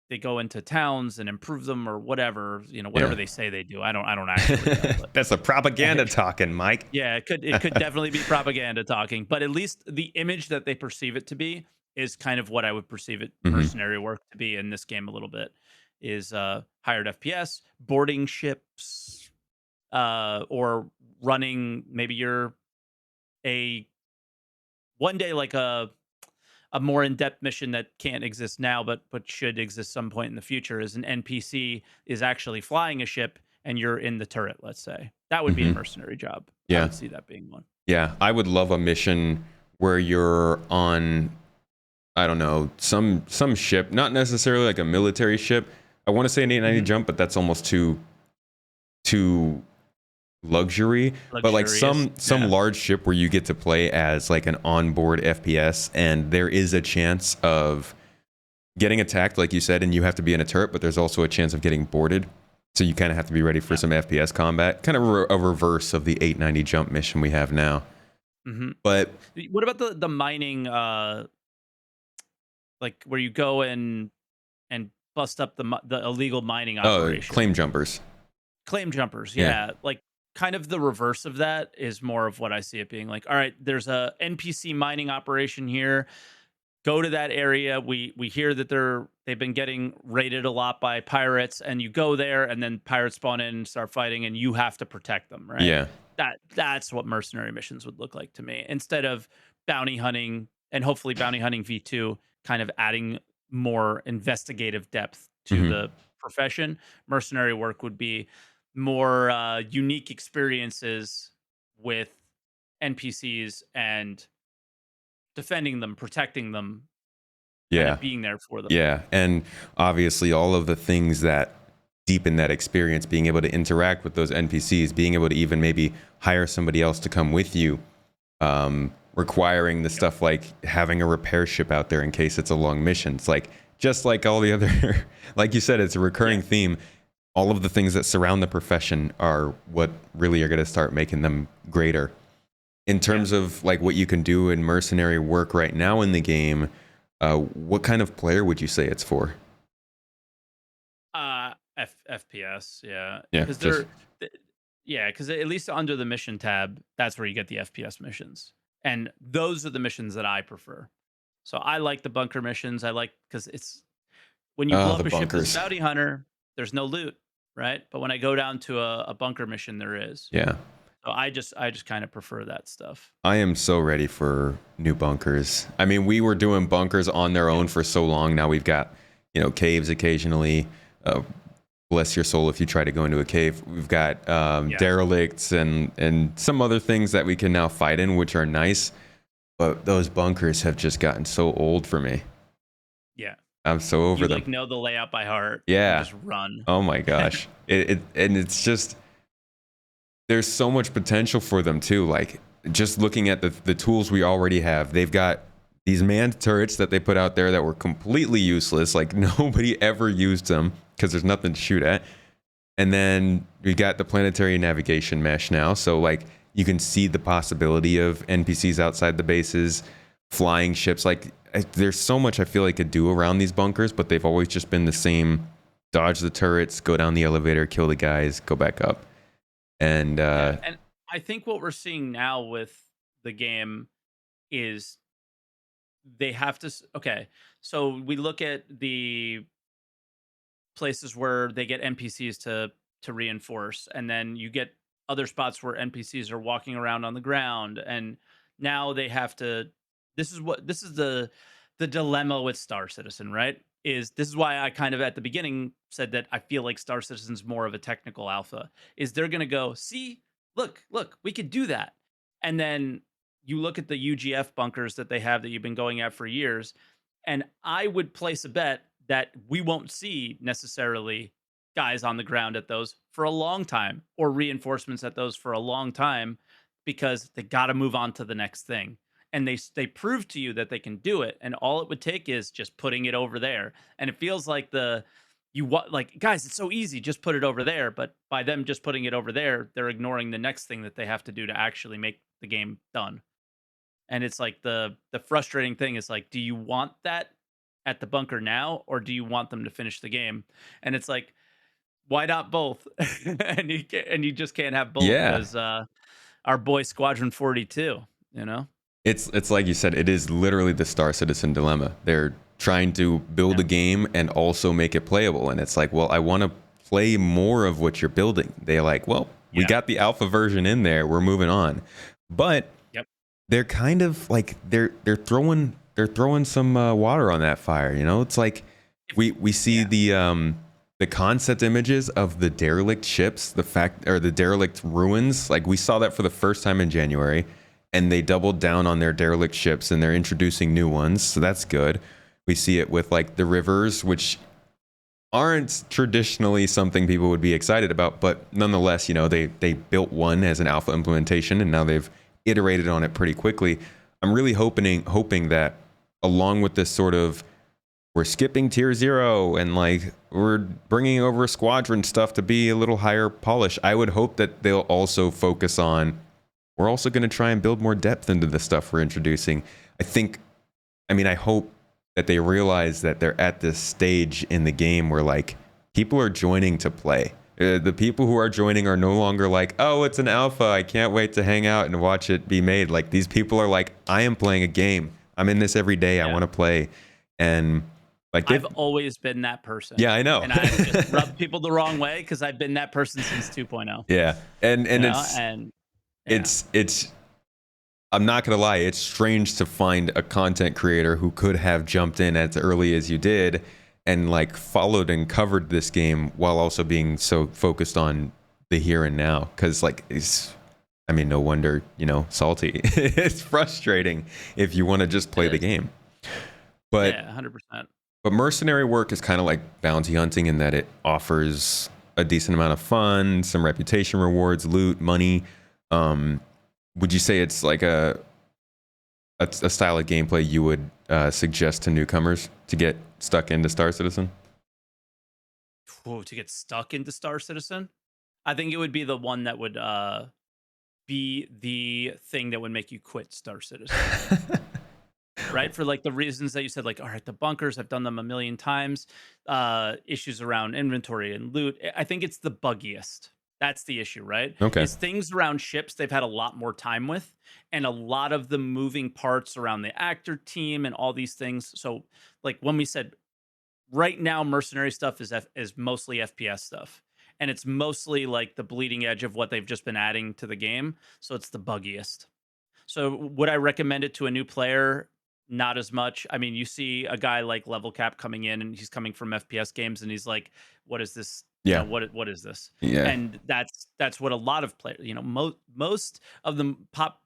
they go into towns and improve them or whatever, whatever Yeah. they say they do. I don't actually know, but That's a propaganda talking, Mike. yeah, it could definitely be propaganda talking, but at least the image that they perceive it to be is kind of what I would perceive it Hmm. mercenary work to be in this game a little bit. Is hired FPS, boarding ships, or running, maybe you're a one day like a more in-depth mission that can't exist now but should exist some point in the future, is an NPC is actually flying a ship and you're in the turret, let's say. That would be a Hmm. mercenary job. I Yeah. would see that being one. Yeah. I would love a mission where you're on, I don't know, some ship, not necessarily like a military ship. I want to say an 890 Mhm. jump, but that's almost too luxury. But like Luxurious. some Yeah. large ship where you get to play as like an onboard FPS, and there is a chance of getting attacked, like you said, and you have to be in a turret, but there's also a chance of getting boarded. So you kind of have to be ready for Yeah. some FPS combat, kind of a reverse of the 890 jump mission we have now. Mhm. But What about the mining, like, where you go and bust up the illegal mining claim operation? jumpers. Claim jumpers, Yeah. yeah, like, kind of the reverse of that is more of what I see it being like, "Alright, there's a NPC mining operation here. Go to that area. We hear that they've been getting raided a lot by pirates, and you go there, and then pirates spawn in and start fighting, and you have to protect them, right? Yeah. That's what mercenary missions would look like to me, instead of bounty hunting, and hopefully bounty hunting V2 kind of adding more investigative depth to Hmm. the profession. Mercenary work would be more unique experiences with NPCs and defending them, protecting them, kind Yeah. of being there for them. Yeah. And obviously, all of the things that deepen that experience, being able to interact with those NPCs, being able to even maybe hire somebody else to come with you, requiring the Yep. stuff like having a repair ship out there in case it's a long mission. It's like, just like all the other, like you said, it's a Yeah. recurring theme. All of the things that surround the profession are what really are going to start making them greater. In Yeah. terms of like what you can do in mercenary work right now in the game, what kind of player would you say it's for? FPS, yeah, Yeah, because just th- yeah, because at least under the mission tab, that's where you get the FPS missions, and those are the missions that I prefer. So I like the bunker missions. I like, because it's when you blow the up a ship as a bunkers. bounty hunter, there's no loot, right? But when I go down to a bunker mission, there is. Yeah. So I just kind of prefer that stuff. I am so ready for new bunkers. I mean, we were doing bunkers on their Yeah. own for so long. Now we've got, caves occasionally. Uh, bless your soul if you try to go into a cave. We've got Yeah. derelicts and some other things that we can now fight in, which are nice. But those bunkers have just gotten so old for me. Yeah. I'm so You over like them. know the layout by heart and Yeah. just run. Oh my gosh. And it's just, there's so much potential for them too. Like, just looking at the tools we already have, they've got these manned turrets that they put out there that were completely useless. Like, nobody ever used them because there's nothing to shoot at. And then we got the planetary navigation mesh now. So like, you can see the possibility of NPCs outside the bases, flying ships. Like, there's so much I feel like could do around these bunkers, but they've always just been the same: dodge the turrets, go down the elevator, kill the guys, go back up. And Yeah, and I think what we're seeing now with the game is they have to okay, so we look at the places where they get NPCs to reinforce, and then you get other spots where NPCs are walking around on the ground, and now they have to, this is the dilemma with Star Citizen, right? Is this is why I kind of at the beginning said that I feel like Star Citizen's more of a technical alpha. Is they're going to go, "See, look, we could do that." And then you look at the UGF bunkers that they have that you've been going at for years, and I would place a bet that we won't see necessarily guys on the ground at those for a long time, or reinforcements at those for a long time. because they got to move on to the next thing. And they prove to you that they can do it, and all it would take is just putting it over there. And it feels like like, guys, it's so easy, just put it over there. But by them just putting it over there, they're ignoring the next thing that they have to do to actually make the game done. And it's like the frustrating thing is like, do you want that at the bunker now, or do you want them to finish the game? And it's like, why not both? And you just can't have both Yeah. because our boy Squadron 42, you know? It's like you said, it is literally the Star Citizen dilemma. They're trying to build a game and also make it playable. And it's like, well, I want to play more of what you're building. They're like, well, we got the alpha version in there. We're moving on. But they're kind of like they're throwing some water on that fire. You know, it's like we see the concept images of the derelict ships, the derelict ruins. Like we saw that for the first time in January, and they doubled down on their derelict ships and they're introducing new ones. So that's good. We see it with like the rivers, which aren't traditionally something people would be excited about, but nonetheless, you know, they built one as an alpha implementation and now they've iterated on it pretty quickly. I'm really hoping that along with this sort of we're skipping tier 0 and like we're bringing over squadron stuff to be a little higher polish, I would hope that they'll also focus on, we're also going to try and build more depth into the stuff we're introducing. I hope that they realize that they're at this stage in the game where like people are joining to play. The people who are joining are no longer like, oh, it's an alpha, I can't wait to hang out and watch it be made. Like these people are like, I am playing a game. I'm in this every day. I want to play. And like I've always been that person. Yeah, I know. And I just rubbed people the wrong way because I've been that person since 2.0. Yeah. And it's I'm not going to lie, it's strange to find a content creator who could have jumped in as early as you did and like followed and covered this game while also being so focused on the here and now. Cause like no wonder, you know, salty. It's frustrating if you want to just play the game. But yeah, 100%. But mercenary work is kind of like bounty hunting in that it offers a decent amount of fun, some reputation rewards, loot, money. Would you say it's like a style of gameplay you would suggest to newcomers to get stuck into Star Citizen? Whoa, to get stuck into Star Citizen? I think it would be the one that would be the thing that would make you quit Star Citizen. Right? For like the reasons that you said, like, all right, the bunkers, I've done them a million times. Issues around inventory and loot. I think it's the buggiest. That's the issue, right? Okay. It's things around ships they've had a lot more time with, and a lot of the moving parts around the actor team and all these things. So, like when we said, right now, mercenary stuff is mostly FPS stuff, and it's mostly like the bleeding edge of what they've just been adding to the game. So it's the buggiest. So would I recommend it to a new player? Not as much. I mean, you see a guy like Level Cap coming in, and he's coming from FPS games, and he's like, "What is this? Yeah. You know, what is this?" Yeah. And that's what a lot of players, you know, most of the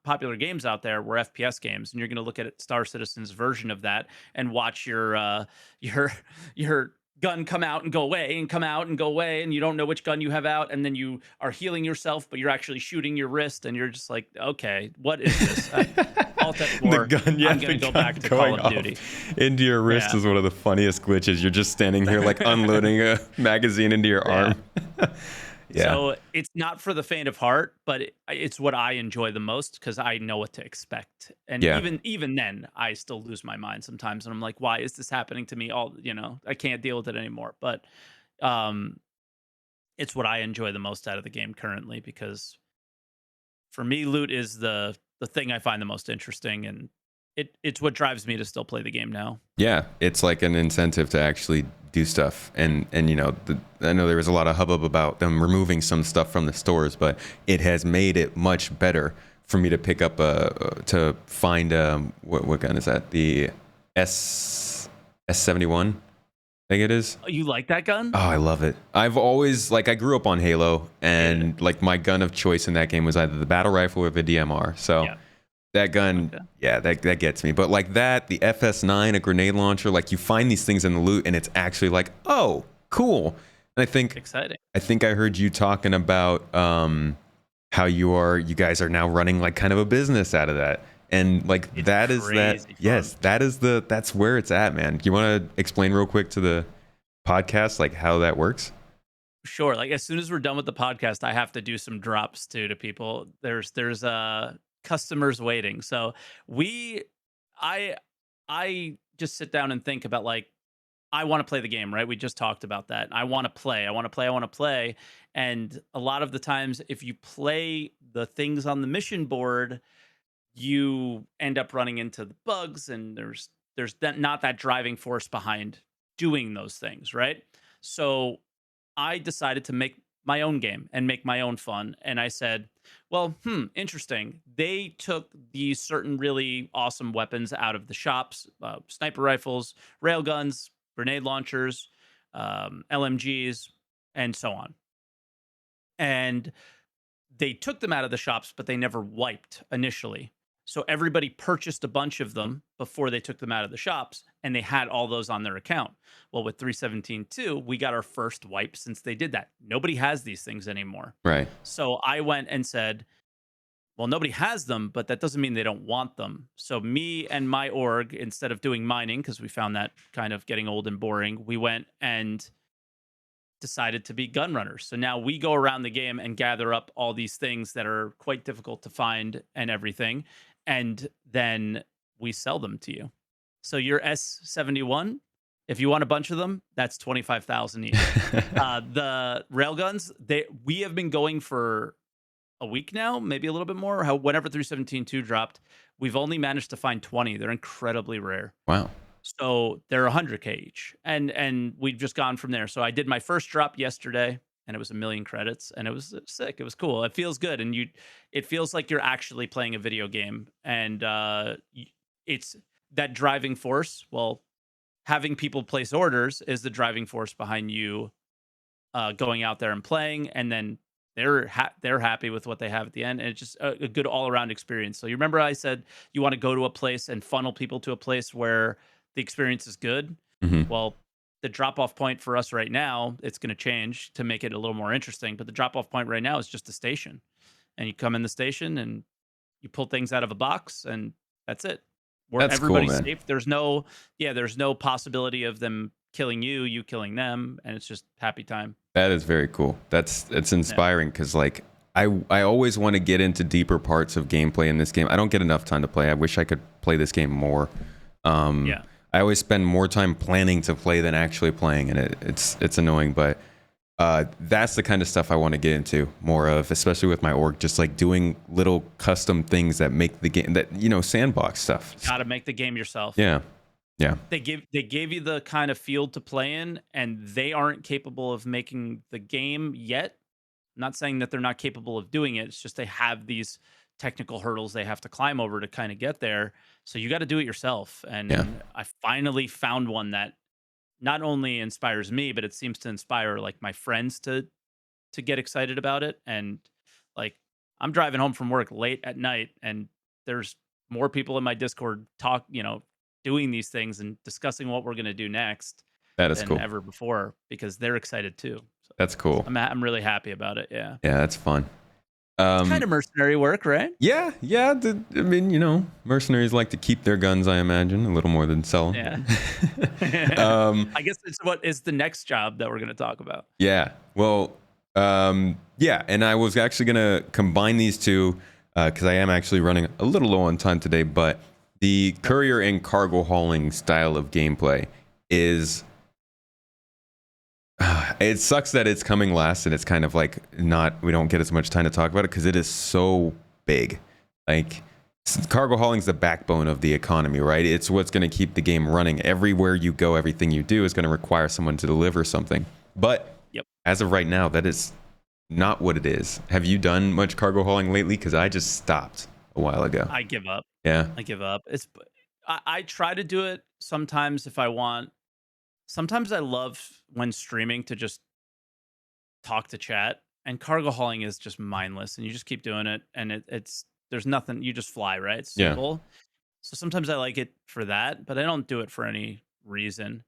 popular games out there were FPS games, and you're going to look at Star Citizen's version of that and watch your gun come out and go away and come out and go away, and you don't know which gun you have out, and then you are healing yourself, but you're actually shooting your wrist, and you're just like, okay, what is this? Alt F4, the gun, yeah, I'm going to go back to Call of Duty. Into your wrist is one of the funniest glitches. You're just standing here like unloading a magazine into your arm. Yeah. So it's not for the faint of heart, but it's what I enjoy the most because I know what to expect. And even then, I still lose my mind sometimes, and I'm like, why is this happening to me? I can't deal with it anymore. But it's what I enjoy the most out of the game currently, because for me, loot is the thing I find the most interesting, and it's what drives me to still play the game now. Yeah, it's like an incentive to actually do stuff. And you know, I know there was a lot of hubbub about them removing some stuff from the stores, but it has made it much better for me to pick up to find what gun is that? The S71, I think it is. Oh, you like that gun? Oh, I love it. I've always I grew up on Halo, and like my gun of choice in that game was either the battle rifle or the DMR. So that gun, that gets me. But like that, the FS9, a grenade launcher, like you find these things in the loot, and it's actually like, oh, cool. And I think exciting. I heard you talking about how you guys are now running like kind of a business out of that. And like It's that is that crazy fun. yes, that's where it's at, man. Do you want to explain real quick to the podcast like how that works? Sure. Like as soon as we're done with the podcast, I have to do some drops too to people. There's customers waiting. So we I I just sit down and think about like I want to play the game, right? We just talked about that. I want to play. I want to play. I want to play. And a lot of the times if you play the things on the mission board, you end up running into the bugs and there's not that driving force behind doing those things, right? So I decided to make my own game and make my own fun. And I said, well, interesting. They took these certain really awesome weapons out of the shops, sniper rifles, railguns, grenade launchers, LMGs, and so on. And they took them out of the shops, but they never wiped initially. So everybody purchased a bunch of them before they took them out of the shops, and they had all those on their account. Well, with 317.2, we got our first wipe since they did that. Nobody has these things anymore. Right. So I went and said, well, nobody has them, but that doesn't mean they don't want them. So me and my org, instead of doing mining, because we found that kind of getting old and boring, we went and decided to be gun runners. So now we go around the game and gather up all these things that are quite difficult to find and everything. And then we sell them to you. So your S71, if you want a bunch of them, that's 25,000 each. The railguns, we have been going for a week now, maybe a little bit more. How whenever 317.2 dropped, we've only managed to find 20. They're incredibly rare. Wow. So they're 100K each, and we've just gone from there. So I did my first drop yesterday, and it was 1,000,000 credits, and it was sick. It was cool. It feels good, and it feels like you're actually playing a video game, and it's that driving force. Well, having people place orders is the driving force behind you going out there and playing, and then they're happy with what they have at the end, and it's just a good all around experience. So you remember I said you want to go to a place and funnel people to a place where the experience is good. Hmm. Well, the drop off point for us right now, it's going to change to make it a little more interesting. But the drop off point right now is just a station, and you come in the station and you pull things out of a box, and that's it. Where That's cool, everybody's man. safe. There's no possibility of them killing you killing them, and it's just happy time. That is very cool. It's Yeah. inspiring because like I always want to get into deeper parts of gameplay in this game. I don't get enough time to play. I wish I could play this game more. Yeah. I always spend more time planning to play than actually playing, and it's annoying. But that's the kind of stuff I want to get into more of, especially with my org. Just like doing little custom things that make the game that sandbox stuff. Got to make the game yourself. Yeah, yeah, They gave you the kind of field to play in, and they aren't capable of making the game yet. I'm not saying that they're not capable of doing it. It's just they have these technical hurdles they have to climb over to kind of get there. So you got to do it yourself. yeah. And I finally found one that not only inspires me, but it seems to inspire like my friends to get excited about it. And like I'm driving home from work late at night, and there's more people in my Discord doing these things and discussing what we're gonna do next That is than cool. ever before because they're excited too. So That's cool. I'm really happy about it. Yeah, Yeah, that's fun. it's kind of mercenary work, right? Yeah, yeah. I mean, mercenaries like to keep their guns, I imagine, a little more than sell Yeah. them. um, I guess it's what is the next job that we're gonna talk about. yeah. Well, yeah. And I was actually gonna combine these two because I am actually running a little low on time today. But the courier and cargo hauling style of gameplay is. It sucks that it's coming last and it's kind of like we don't get as much time to talk about it because it is so big. Like cargo hauling is the backbone of the economy, right? It's what's going to keep the game running. Everywhere you go, everything you do is going to require someone to deliver something. But Yep. as of right now, that is not what it is. Have you done much cargo hauling lately? Because I just stopped a while ago. I give up. Yeah. I give up. I try to do it sometimes if I want. Sometimes I love when streaming to just talk to chat, and cargo hauling is just mindless, and you just keep doing it, and it's there's nothing. You just fly, right? It's Yeah. simple. So sometimes I like it for that, but I don't do it for any reason.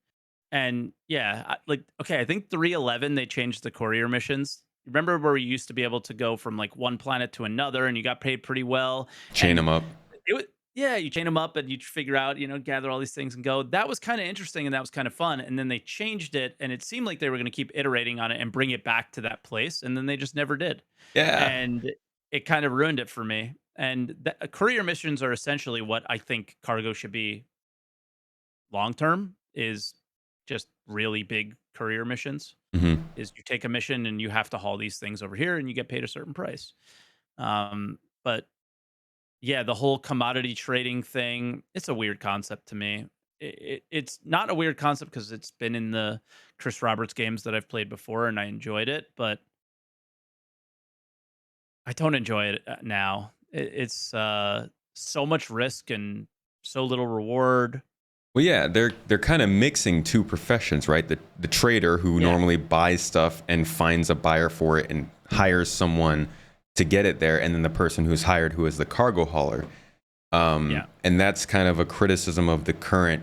And yeah, okay, I think 311 they changed the courier missions. remember where we used to be able to go from like one planet to another and you got paid pretty well. Chain And them up. it was, yeah, you chain them up and you figure out, gather all these things and go. That was kind of interesting and that was kind of fun. And then they changed it and it seemed like they were going to keep iterating on it and bring it back to that place. And then they just never did. Yeah. And it kind of ruined it for me. And courier missions are essentially what I think cargo should be long term, is just really big courier missions. Hmm. Is you take a mission and you have to haul these things over here and you get paid a certain price. But yeah, the whole commodity trading thing, it's a weird concept to me. It's not a weird concept because it's been in the Chris Roberts games that I've played before and I enjoyed it, but I don't enjoy it now. It's so much risk and so little reward. Well, yeah, they're kind of mixing two professions, right? The trader who Yeah, normally buys stuff and finds a buyer for it and hires someone to get it there, and then the person who's hired, who is the cargo hauler. yeah, And that's kind of a criticism of the current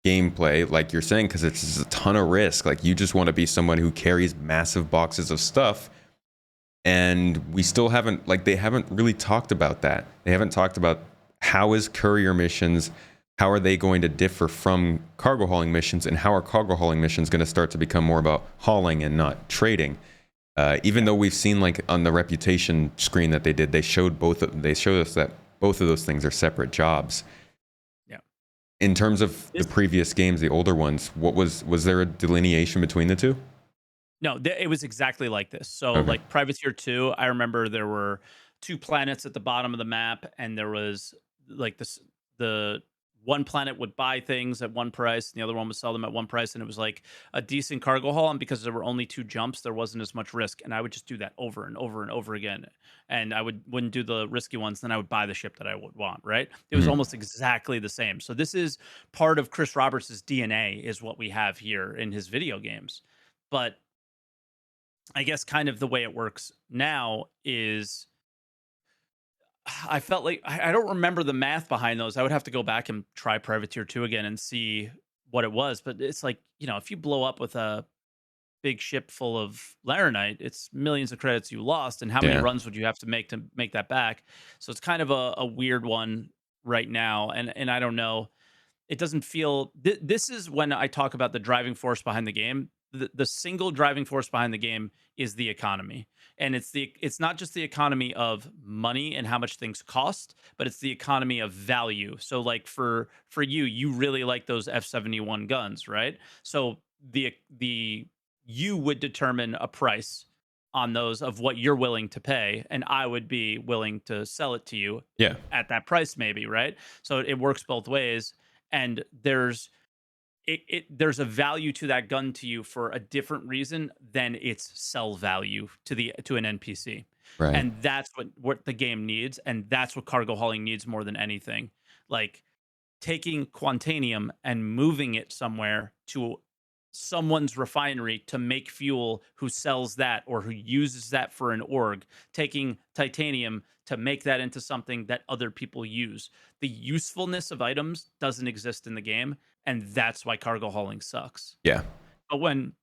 gameplay, like you're saying, because it's just a ton of risk. Like you just want to be someone who carries massive boxes of stuff, and we still haven't, like, they haven't really talked about that. They haven't talked about how is courier missions, how are they going to differ from cargo hauling missions, and how are cargo hauling missions going to start to become more about hauling and not trading. Even yeah. though we've seen, like, on the reputation screen that they did, they showed they showed us that both of those things are separate jobs. Yeah. In terms of the This previous games, the older ones, was there a delineation between the two? No, it was exactly like this. So, Okay. like Privateer 2, I remember there were 2 planets at the bottom of the map, and there was like the one planet would buy things at one price, and the other one would sell them at one price, and it was like a decent cargo haul. And because there were only 2 jumps, there wasn't as much risk. And I would just do that over and over and over again. And I wouldn't do the risky ones, then I would buy the ship that I would want, right? It was Hmm. almost exactly the same. So this is part of Chris Roberts' DNA, is what we have here in his video games. But I guess kind of the way it works now is I felt like I don't remember the math behind those. I would have to go back and try Privateer 2 again and see what it was. But it's like, if you blow up with a big ship full of Laranite, it's millions of credits you lost. And how many Yeah. runs would you have to make that back? So it's kind of a weird one right now. And I don't know, it doesn't feel this is when I talk about the driving force behind the game. The single driving force behind the game is the economy. And it's not just the economy of money and how much things cost, but it's the economy of value. So like for you really like those F-71 guns, right? So the you would determine a price on those of what you're willing to pay, and I would be willing to sell it to you Yeah. at that price, maybe, right? So it works both ways. And there's a value to that gun to you for a different reason than its sell value to an NPC. Right. And that's what the game needs, and that's what cargo hauling needs more than anything. Like taking Quantanium and moving it somewhere to someone's refinery to make fuel, who sells that or who uses that for an org, taking titanium to make that into something that other people use. The usefulness of items doesn't exist in the game, and that's why cargo hauling sucks. Yeah. But when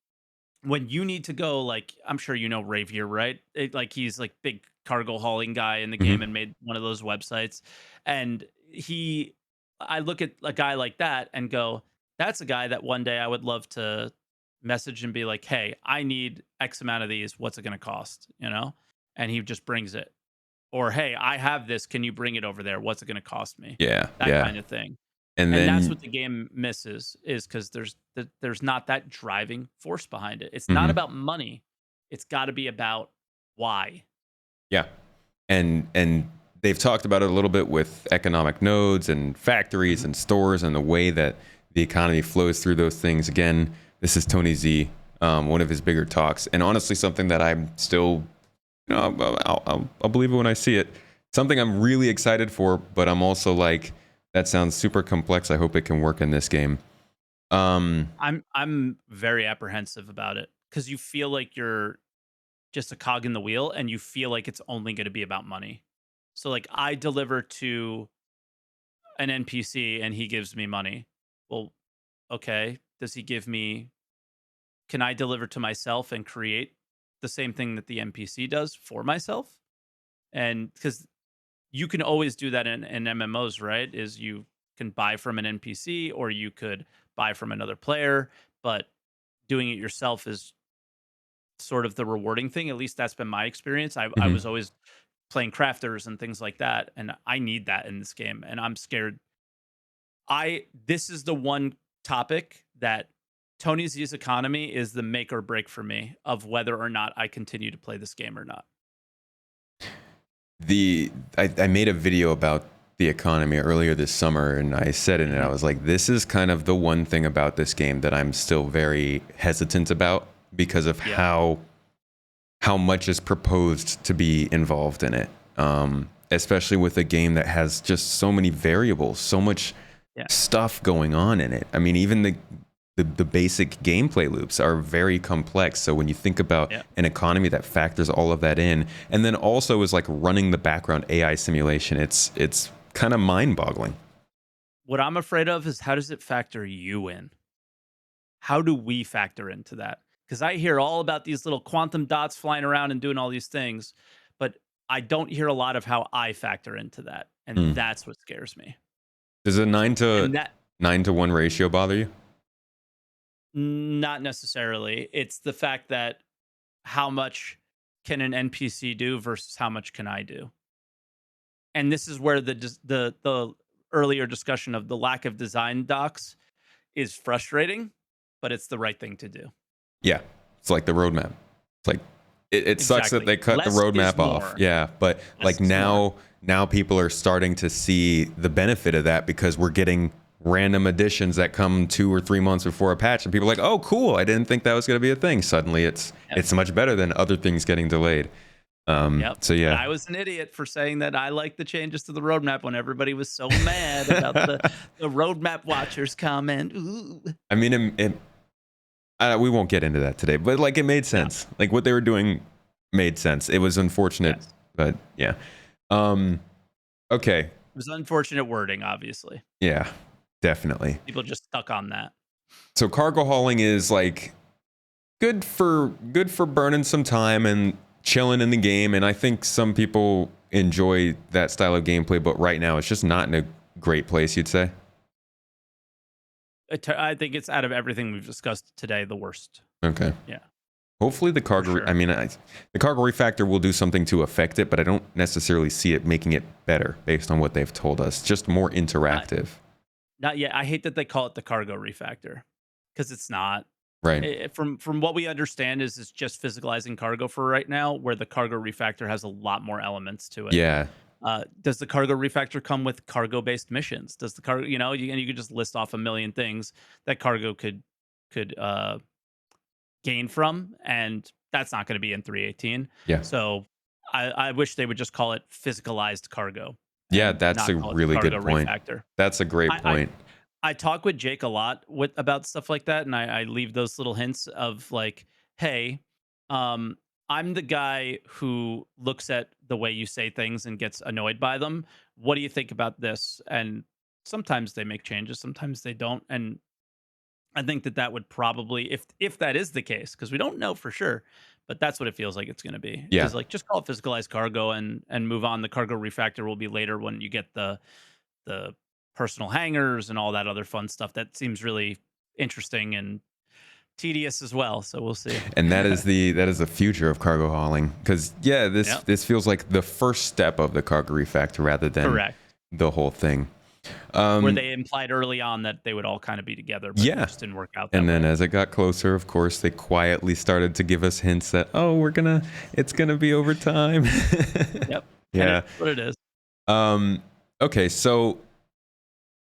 you need to go, like, I'm sure you know Ravier, right? Like he's like big cargo hauling guy in the game Hmm. and made one of those websites. And I look at a guy like that and go, that's a guy that one day I would love to message and be like, hey, I need X amount of these. What's it going to cost? And he just brings it. Or, hey, I have this. Can you bring it over there? What's it going to cost me? Yeah. That Yeah. kind of thing. And And that's then, what the game misses, is because there's not that driving force behind it. It's not mhm. about money. It's got to be about why. Yeah. And they've talked about it a little bit with economic nodes and factories Mhm. and stores and the way that the economy flows through those things. Again, this is Tony Z, one of his bigger talks, and honestly, something that I'm still, I'll believe it when I see it. Something I'm really excited for, but I'm also like, that sounds super complex. I hope it can work in this game. Um, I'm very apprehensive about it because you feel like you're just a cog in the wheel, and you feel like it's only going to be about money. So like I deliver to an NPC and he gives me money. Well, okay. Does he give me? Can I deliver to myself and create the same thing that the NPC does for myself. And because you can always do that in MMOs, right? Is you can buy from an NPC or you could buy from another player, but doing it yourself is sort of the rewarding thing. At least that's been my experience. I Hmm. was always playing crafters and things like that, and I need that in this game. And I'm scared. I This is the one topic that Tony's Use economy is the make or break for me of whether or not I continue to play this game or not. I made a video about the economy earlier this summer, and I said in it, I Mhm. was like, this is kind of the one thing about this game that I'm still very hesitant about because of Yeah, how much is proposed to be involved in it. Especially with a game that has just so many variables, so much yeah, stuff going on in it. I mean, even the basic gameplay loops are very complex. So when you think about yeah. an economy that factors all of that in, and then also is like running the background AI simulation, it's kind of mind-boggling. What I'm afraid of is how does it factor you in? How do we factor into that? Because I hear all about these little quantum dots flying around and doing all these things, but I don't hear a lot of how I factor into that, and Hmm. that's what scares me. Does a And that 9-to-1 ratio bother you? not necessarily. It's the fact that how much can an NPC do versus how much can I do? And this is where the earlier discussion of the lack of design docs is frustrating, but it's the right thing to do. Yeah, it's like the roadmap. It's like it sucks that Exactly. they cut the Less is roadmap off. more. Yeah, but Less like is more. now people are starting to see the benefit of that because we're getting random additions that come 2 or 3 months before a patch, and people are like, oh, cool! I didn't think that was going to be a thing. Suddenly, Yep. it's much better than other things getting delayed. Yep. So And yeah, I was an idiot for saying that I like the changes to the roadmap when everybody was so mad about the roadmap watchers comment. Ooh. I mean, we won't get into that today, but like it made No. sense. Like what they were doing made sense. It was unfortunate, Yes. but yeah. Um, okay, It was unfortunate wording, obviously. yeah, definitely. People just stuck on that. So cargo hauling is like good for burning some time and chilling in the game, and I think some people enjoy that style of gameplay, but right now it's just not in a great place, you'd say. I think it's out of everything we've discussed today, the worst. Okay. Yeah, Hopefully the for cargo, I sure. mean, the cargo refactor will do something to affect it, but I don't necessarily see it making it better based on what they've told us. Just more Not interactive. not yet. I hate that they call it the cargo refactor because it's not. Right. From what we understand is it's just physicalizing cargo for right now, where the cargo refactor has a lot more elements to it. Yeah. Does the cargo refactor come with cargo based missions? Does the cargo, and you could just list off a million things that cargo could gain from, and that's not going to be in 318. Yeah. So I wish they would just call it physicalized cargo Yeah, and that's not a call it the really cargo good point. refactor. That's a great I, I point. I talk with Jake a lot about stuff like that, and I leave those little hints of like, hey, um, I'm the guy who looks at the way you say things and gets annoyed by them. What do you think about this? And sometimes they make changes, sometimes they don't. And I think that would probably, if that is the case, because we don't know for sure, but that's what it feels like it's going to be. Yeah. Is like just call it physicalized cargo and move on. The cargo refactor will be later when you get the personal hangers and all that other fun stuff that seems really interesting and tedious as well. So we'll see. And that is the future of cargo hauling, because yeah, this Yep. this feels like the first step of the cargo refactor rather than Correct. the whole thing. Where Um, they implied early on that they would all kind of be together, but it yeah. just didn't work out that And then way. as it got closer, of course, they quietly started to give us hints that, oh, it's gonna be over time. Yep. And Yeah. it's what it is. Um, okay, so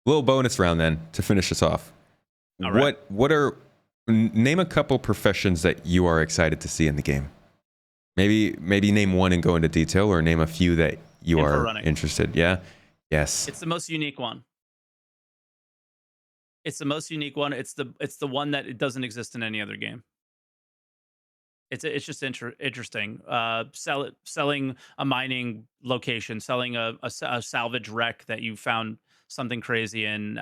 little bonus round then to finish us off. All right. Name a couple professions that you are excited to see in the game. Maybe name one and go into detail, or name a few that you Info are running. interested. Yeah. Yes. It's the most unique one. It's the most unique one. It's the one that it doesn't exist in any other game. It's just interesting. Selling a mining location, selling a salvage wreck that you found something crazy in.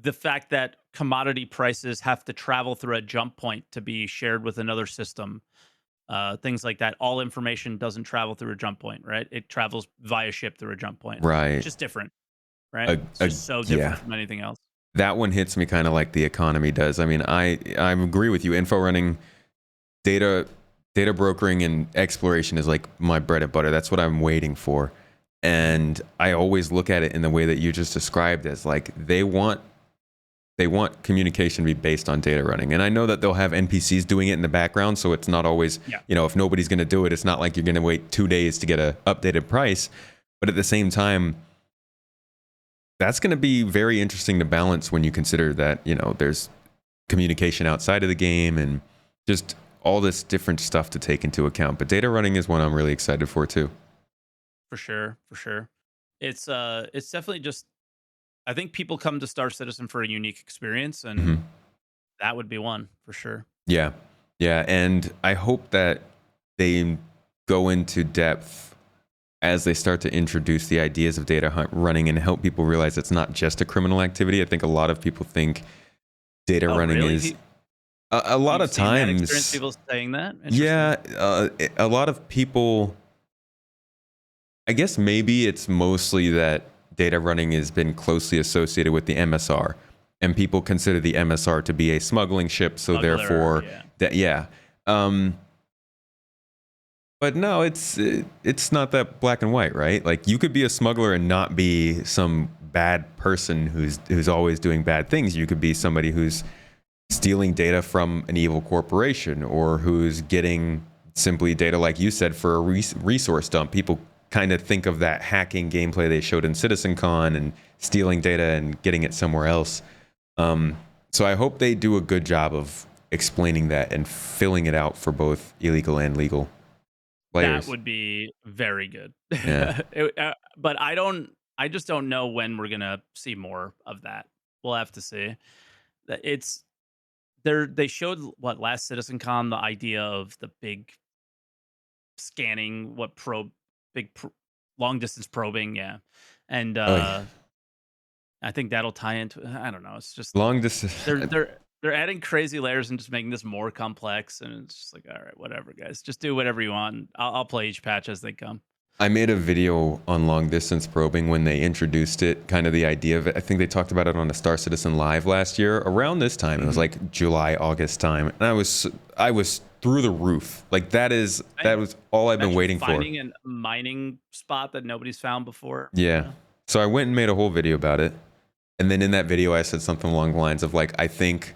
the fact that commodity prices have to travel through a jump point to be shared with another system, things like that. All information doesn't travel through a jump point, right? It travels via ship through a jump point. It's Right. just different, right? Uh, It's just so different yeah. from anything else. That one hits me kind of like the economy does. I mean, I agree with you. Info running, data data brokering and exploration is like my bread and butter. That's what I'm waiting for. And I always look at it in the way that you just described, as like they want communication to be based on data running. And I know that they'll have NPCs doing it in the background, so it's not always, Yeah. if nobody's going to do it, it's not like you're going to wait 2 days to get a updated price. But at the same time, that's going to be very interesting to balance when you consider that, there's communication outside of the game and just all this different stuff to take into account. But data running is one I'm really excited for too. For sure, for sure. It's definitely just, I think people come to Star Citizen for a unique experience, and hmm that would be one for sure. Yeah. Yeah. And I hope that they go into depth as they start to introduce the ideas of running and help people realize it's not just a criminal activity. I think a lot of people think data Oh, running really? is a lot You've of seen that experience? times. People saying that? Interesting. Yeah. A lot of people, I guess maybe it's mostly that data running has been closely associated with the MSR, and people consider the MSR to be a smuggling ship. So Smuggler, therefore, yeah. yeah. But no, it's not that black and white, right? Like you could be a smuggler and not be some bad person who's always doing bad things. You could be somebody who's stealing data from an evil corporation, or who's getting simply data, like you said, for a resource dump. People kind of think of that hacking gameplay they showed in CitizenCon and stealing data and getting it somewhere else. So I hope they do a good job of explaining that and filling it out for both illegal and legal That players. would be very good. Yeah. But I just don't know when we're gonna see more of that. We'll have to see. It's they showed what last CitizenCon, the idea of the big scanning, what probe, big long distance probing, yeah, and Oh, yeah. I think that'll tie into. I don't know. It's just Long distance. they're adding crazy layers and just making this more complex, and it's just like, all right, whatever, guys, just do whatever you want. I'll play each patch as they come. I made a video on long distance probing when they introduced it, kind of the idea of it. I think they talked about it on a Star Citizen Live last year around this time. It was Mhm. like July, August time. And I was through the roof. Like that Same. was all I've been Imagine waiting for. finding a mining spot that nobody's found before. You Yeah. know? So I went and made a whole video about it. And then in that video I said something along the lines of like, I think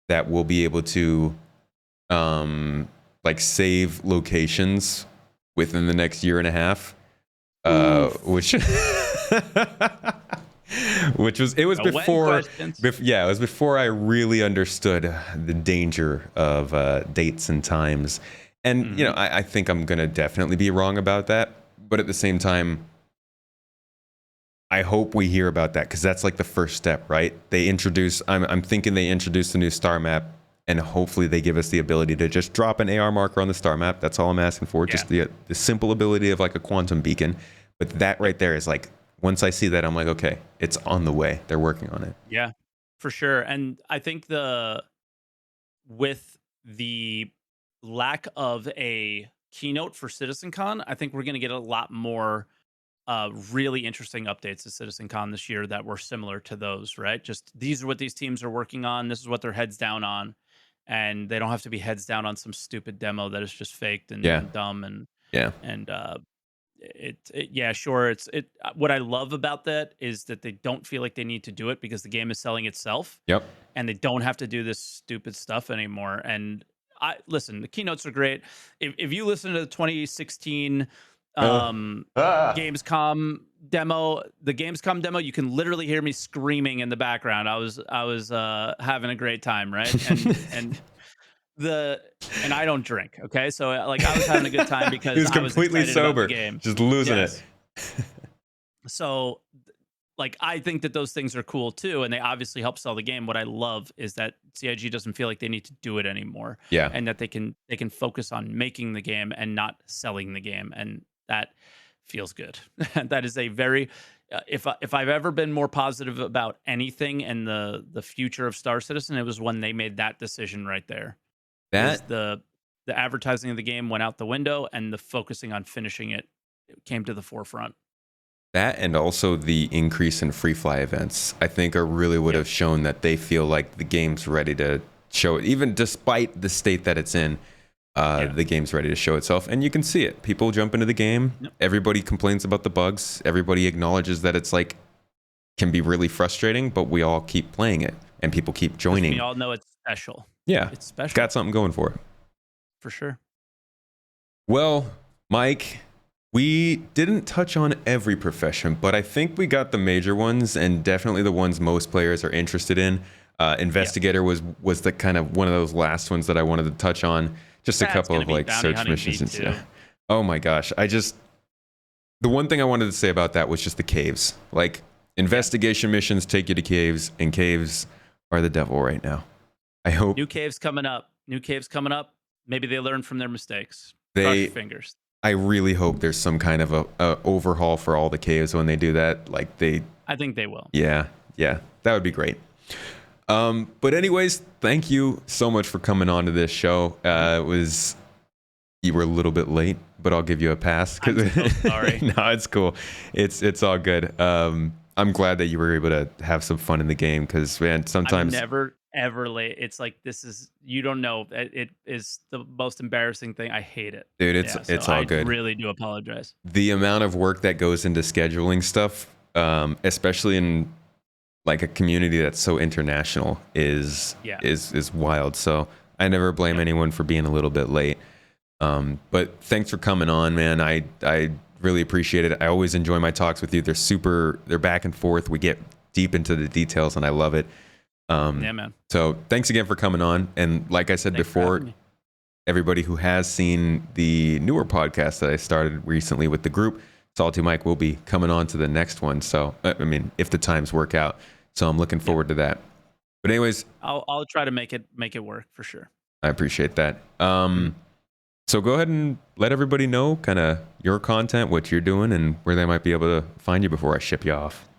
that we'll be able to like save locations within the next year and a half. Oof. Which which was, it was No when before, questions. yeah, it was before I really understood the danger of dates and times. And Mhm. I think I'm gonna definitely be wrong about that, but at the same time, I hope we hear about that, because that's like the first step, right? I'm thinking they introduce the new star map, and hopefully they give us the ability to just drop an AR marker on the star map. That's all I'm asking for. Yeah. Just the simple ability of like a quantum beacon. But that right there is like, once I see that, I'm like, okay, it's on the way. They're working on it. Yeah, for sure. And I think with the lack of a keynote for CitizenCon, I think we're going to get a lot more really interesting updates to CitizenCon this year that were similar to those, right? Just these are what these teams are working on. This is what they're heads down on. And they don't have to be heads down on some stupid demo that is just faked Yeah. and dumb Yeah. and yeah, sure, what I love about that is that they don't feel like they need to do it because the game is selling itself, Yep. and they don't have to do this stupid stuff anymore. And I listen, the keynotes are great. If you listen to the 2016 Uh, ah. Gamescom demo, the Gamescom demo, you can literally hear me screaming in the background. I was having a great time, right? The and I don't drink, okay? So like I was having a good time He because was I was completely excited about the sober, game. just losing it. Yes. So like I think that those things are cool too, and they obviously help sell the game. What I love is that CIG doesn't feel like they need to do it anymore, Yeah. and that they can focus on making the game and not selling the game, and that feels good. That is a very if I've ever been more positive about anything and the future of Star Citizen, it was when they made that decision right there. Is That the advertising of the game went out the window, and the focusing on finishing it came to the forefront. That and also the increase in free fly events, I think, are really would Yep. have shown that they feel like the game's ready to show it, even despite the state that it's in. Yeah. The game's ready to show itself, and you can see it. People jump into the game. Yep. Everybody complains about the bugs. Everybody acknowledges that it's like can be really frustrating, but we all keep playing it, and people keep joining. We all know it's special. Yeah, It's special got something going for it. for sure. Well, Mike, we didn't touch on every profession, but I think we got the major ones and definitely the ones most players are interested in. Investigator was the kind of one of those last ones that I wanted to touch on. Just a That's couple gonna of be like Bounty search Hunting missions and V2. stuff. Oh my gosh, the one thing I wanted to say about that was just the caves. Like investigation missions take you to caves, and caves are the devil right now. I hope New caves coming up. Maybe they learn from their mistakes. Cross your fingers. I really hope there's some kind of a overhaul for all the caves when they do that. Like I think they will. yeah, that would be great. But anyways, thank you so much for coming on to this show. You were a little bit late, but I'll give you a pass. I'm so sorry. No, it's cool. It's all good. I'm glad that you were able to have some fun in the game because, man, sometimes I'm never ever late. It's like you don't know. It is the most embarrassing thing. I hate it, dude, it's all good. I really do apologize. The amount of work that goes into scheduling stuff, especially in like a community that's so international, is wild. So I never blame anyone for being a little bit late. But thanks for coming on, man. I really appreciate it. I always enjoy my talks with you. They're back and forth. We get deep into the details and I love it. Yeah, man. So thanks again for coming on. And like I said Thanks for before, having me. everybody who has seen the newer podcast that I started recently with the group, SalteMike will be coming on to the next one. So, I mean, if the times work out. So I'm looking forward to that. But anyways, I'll try to make it work for sure. I appreciate that. So go ahead and let everybody know kind of your content, what you're doing, and where they might be able to find you before I ship you off.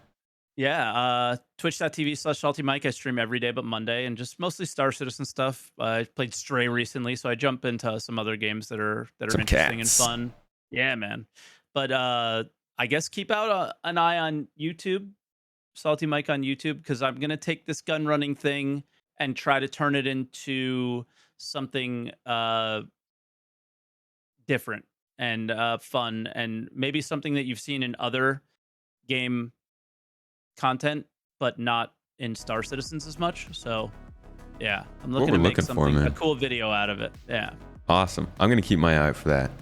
Yeah, twitch.tv/SalteMike. I stream every day but Monday, and just mostly Star Citizen stuff. I played Stray recently, so I jump into some other games that are Some interesting cats. and fun. Yeah, man. But I guess keep out an eye on YouTube, SalteMike on YouTube, because I'm gonna take this gun running thing and try to turn it into something different and fun, and maybe something that you've seen in other game content, but not in Star Citizens as much. So yeah, I'm looking to make a cool video out of it. Yeah. Awesome. I'm going to keep my eye out for that.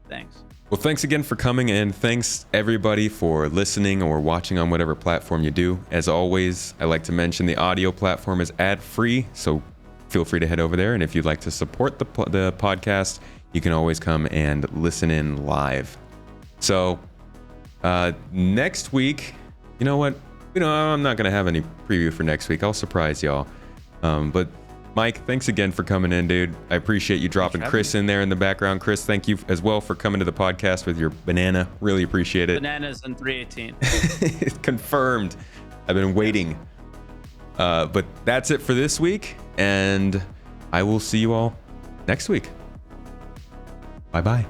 Thanks. Well, thanks again for coming, and thanks everybody for listening or watching on whatever platform you do. As always, I like to mention the audio platform is ad-free, so feel free to head over there. And if you'd like to support the podcast, you can always come and listen in live. So next week, you know what? I'm not going to have any preview for next week. I'll surprise y'all. But Mike, thanks again for coming in, dude. I appreciate you dropping Chris in there in the background. Chris, thank you as well for coming to the podcast with your banana. Really appreciate it. Bananas and 318. Confirmed. I've been waiting. But that's it for this week, and I will see you all next week. Bye-bye.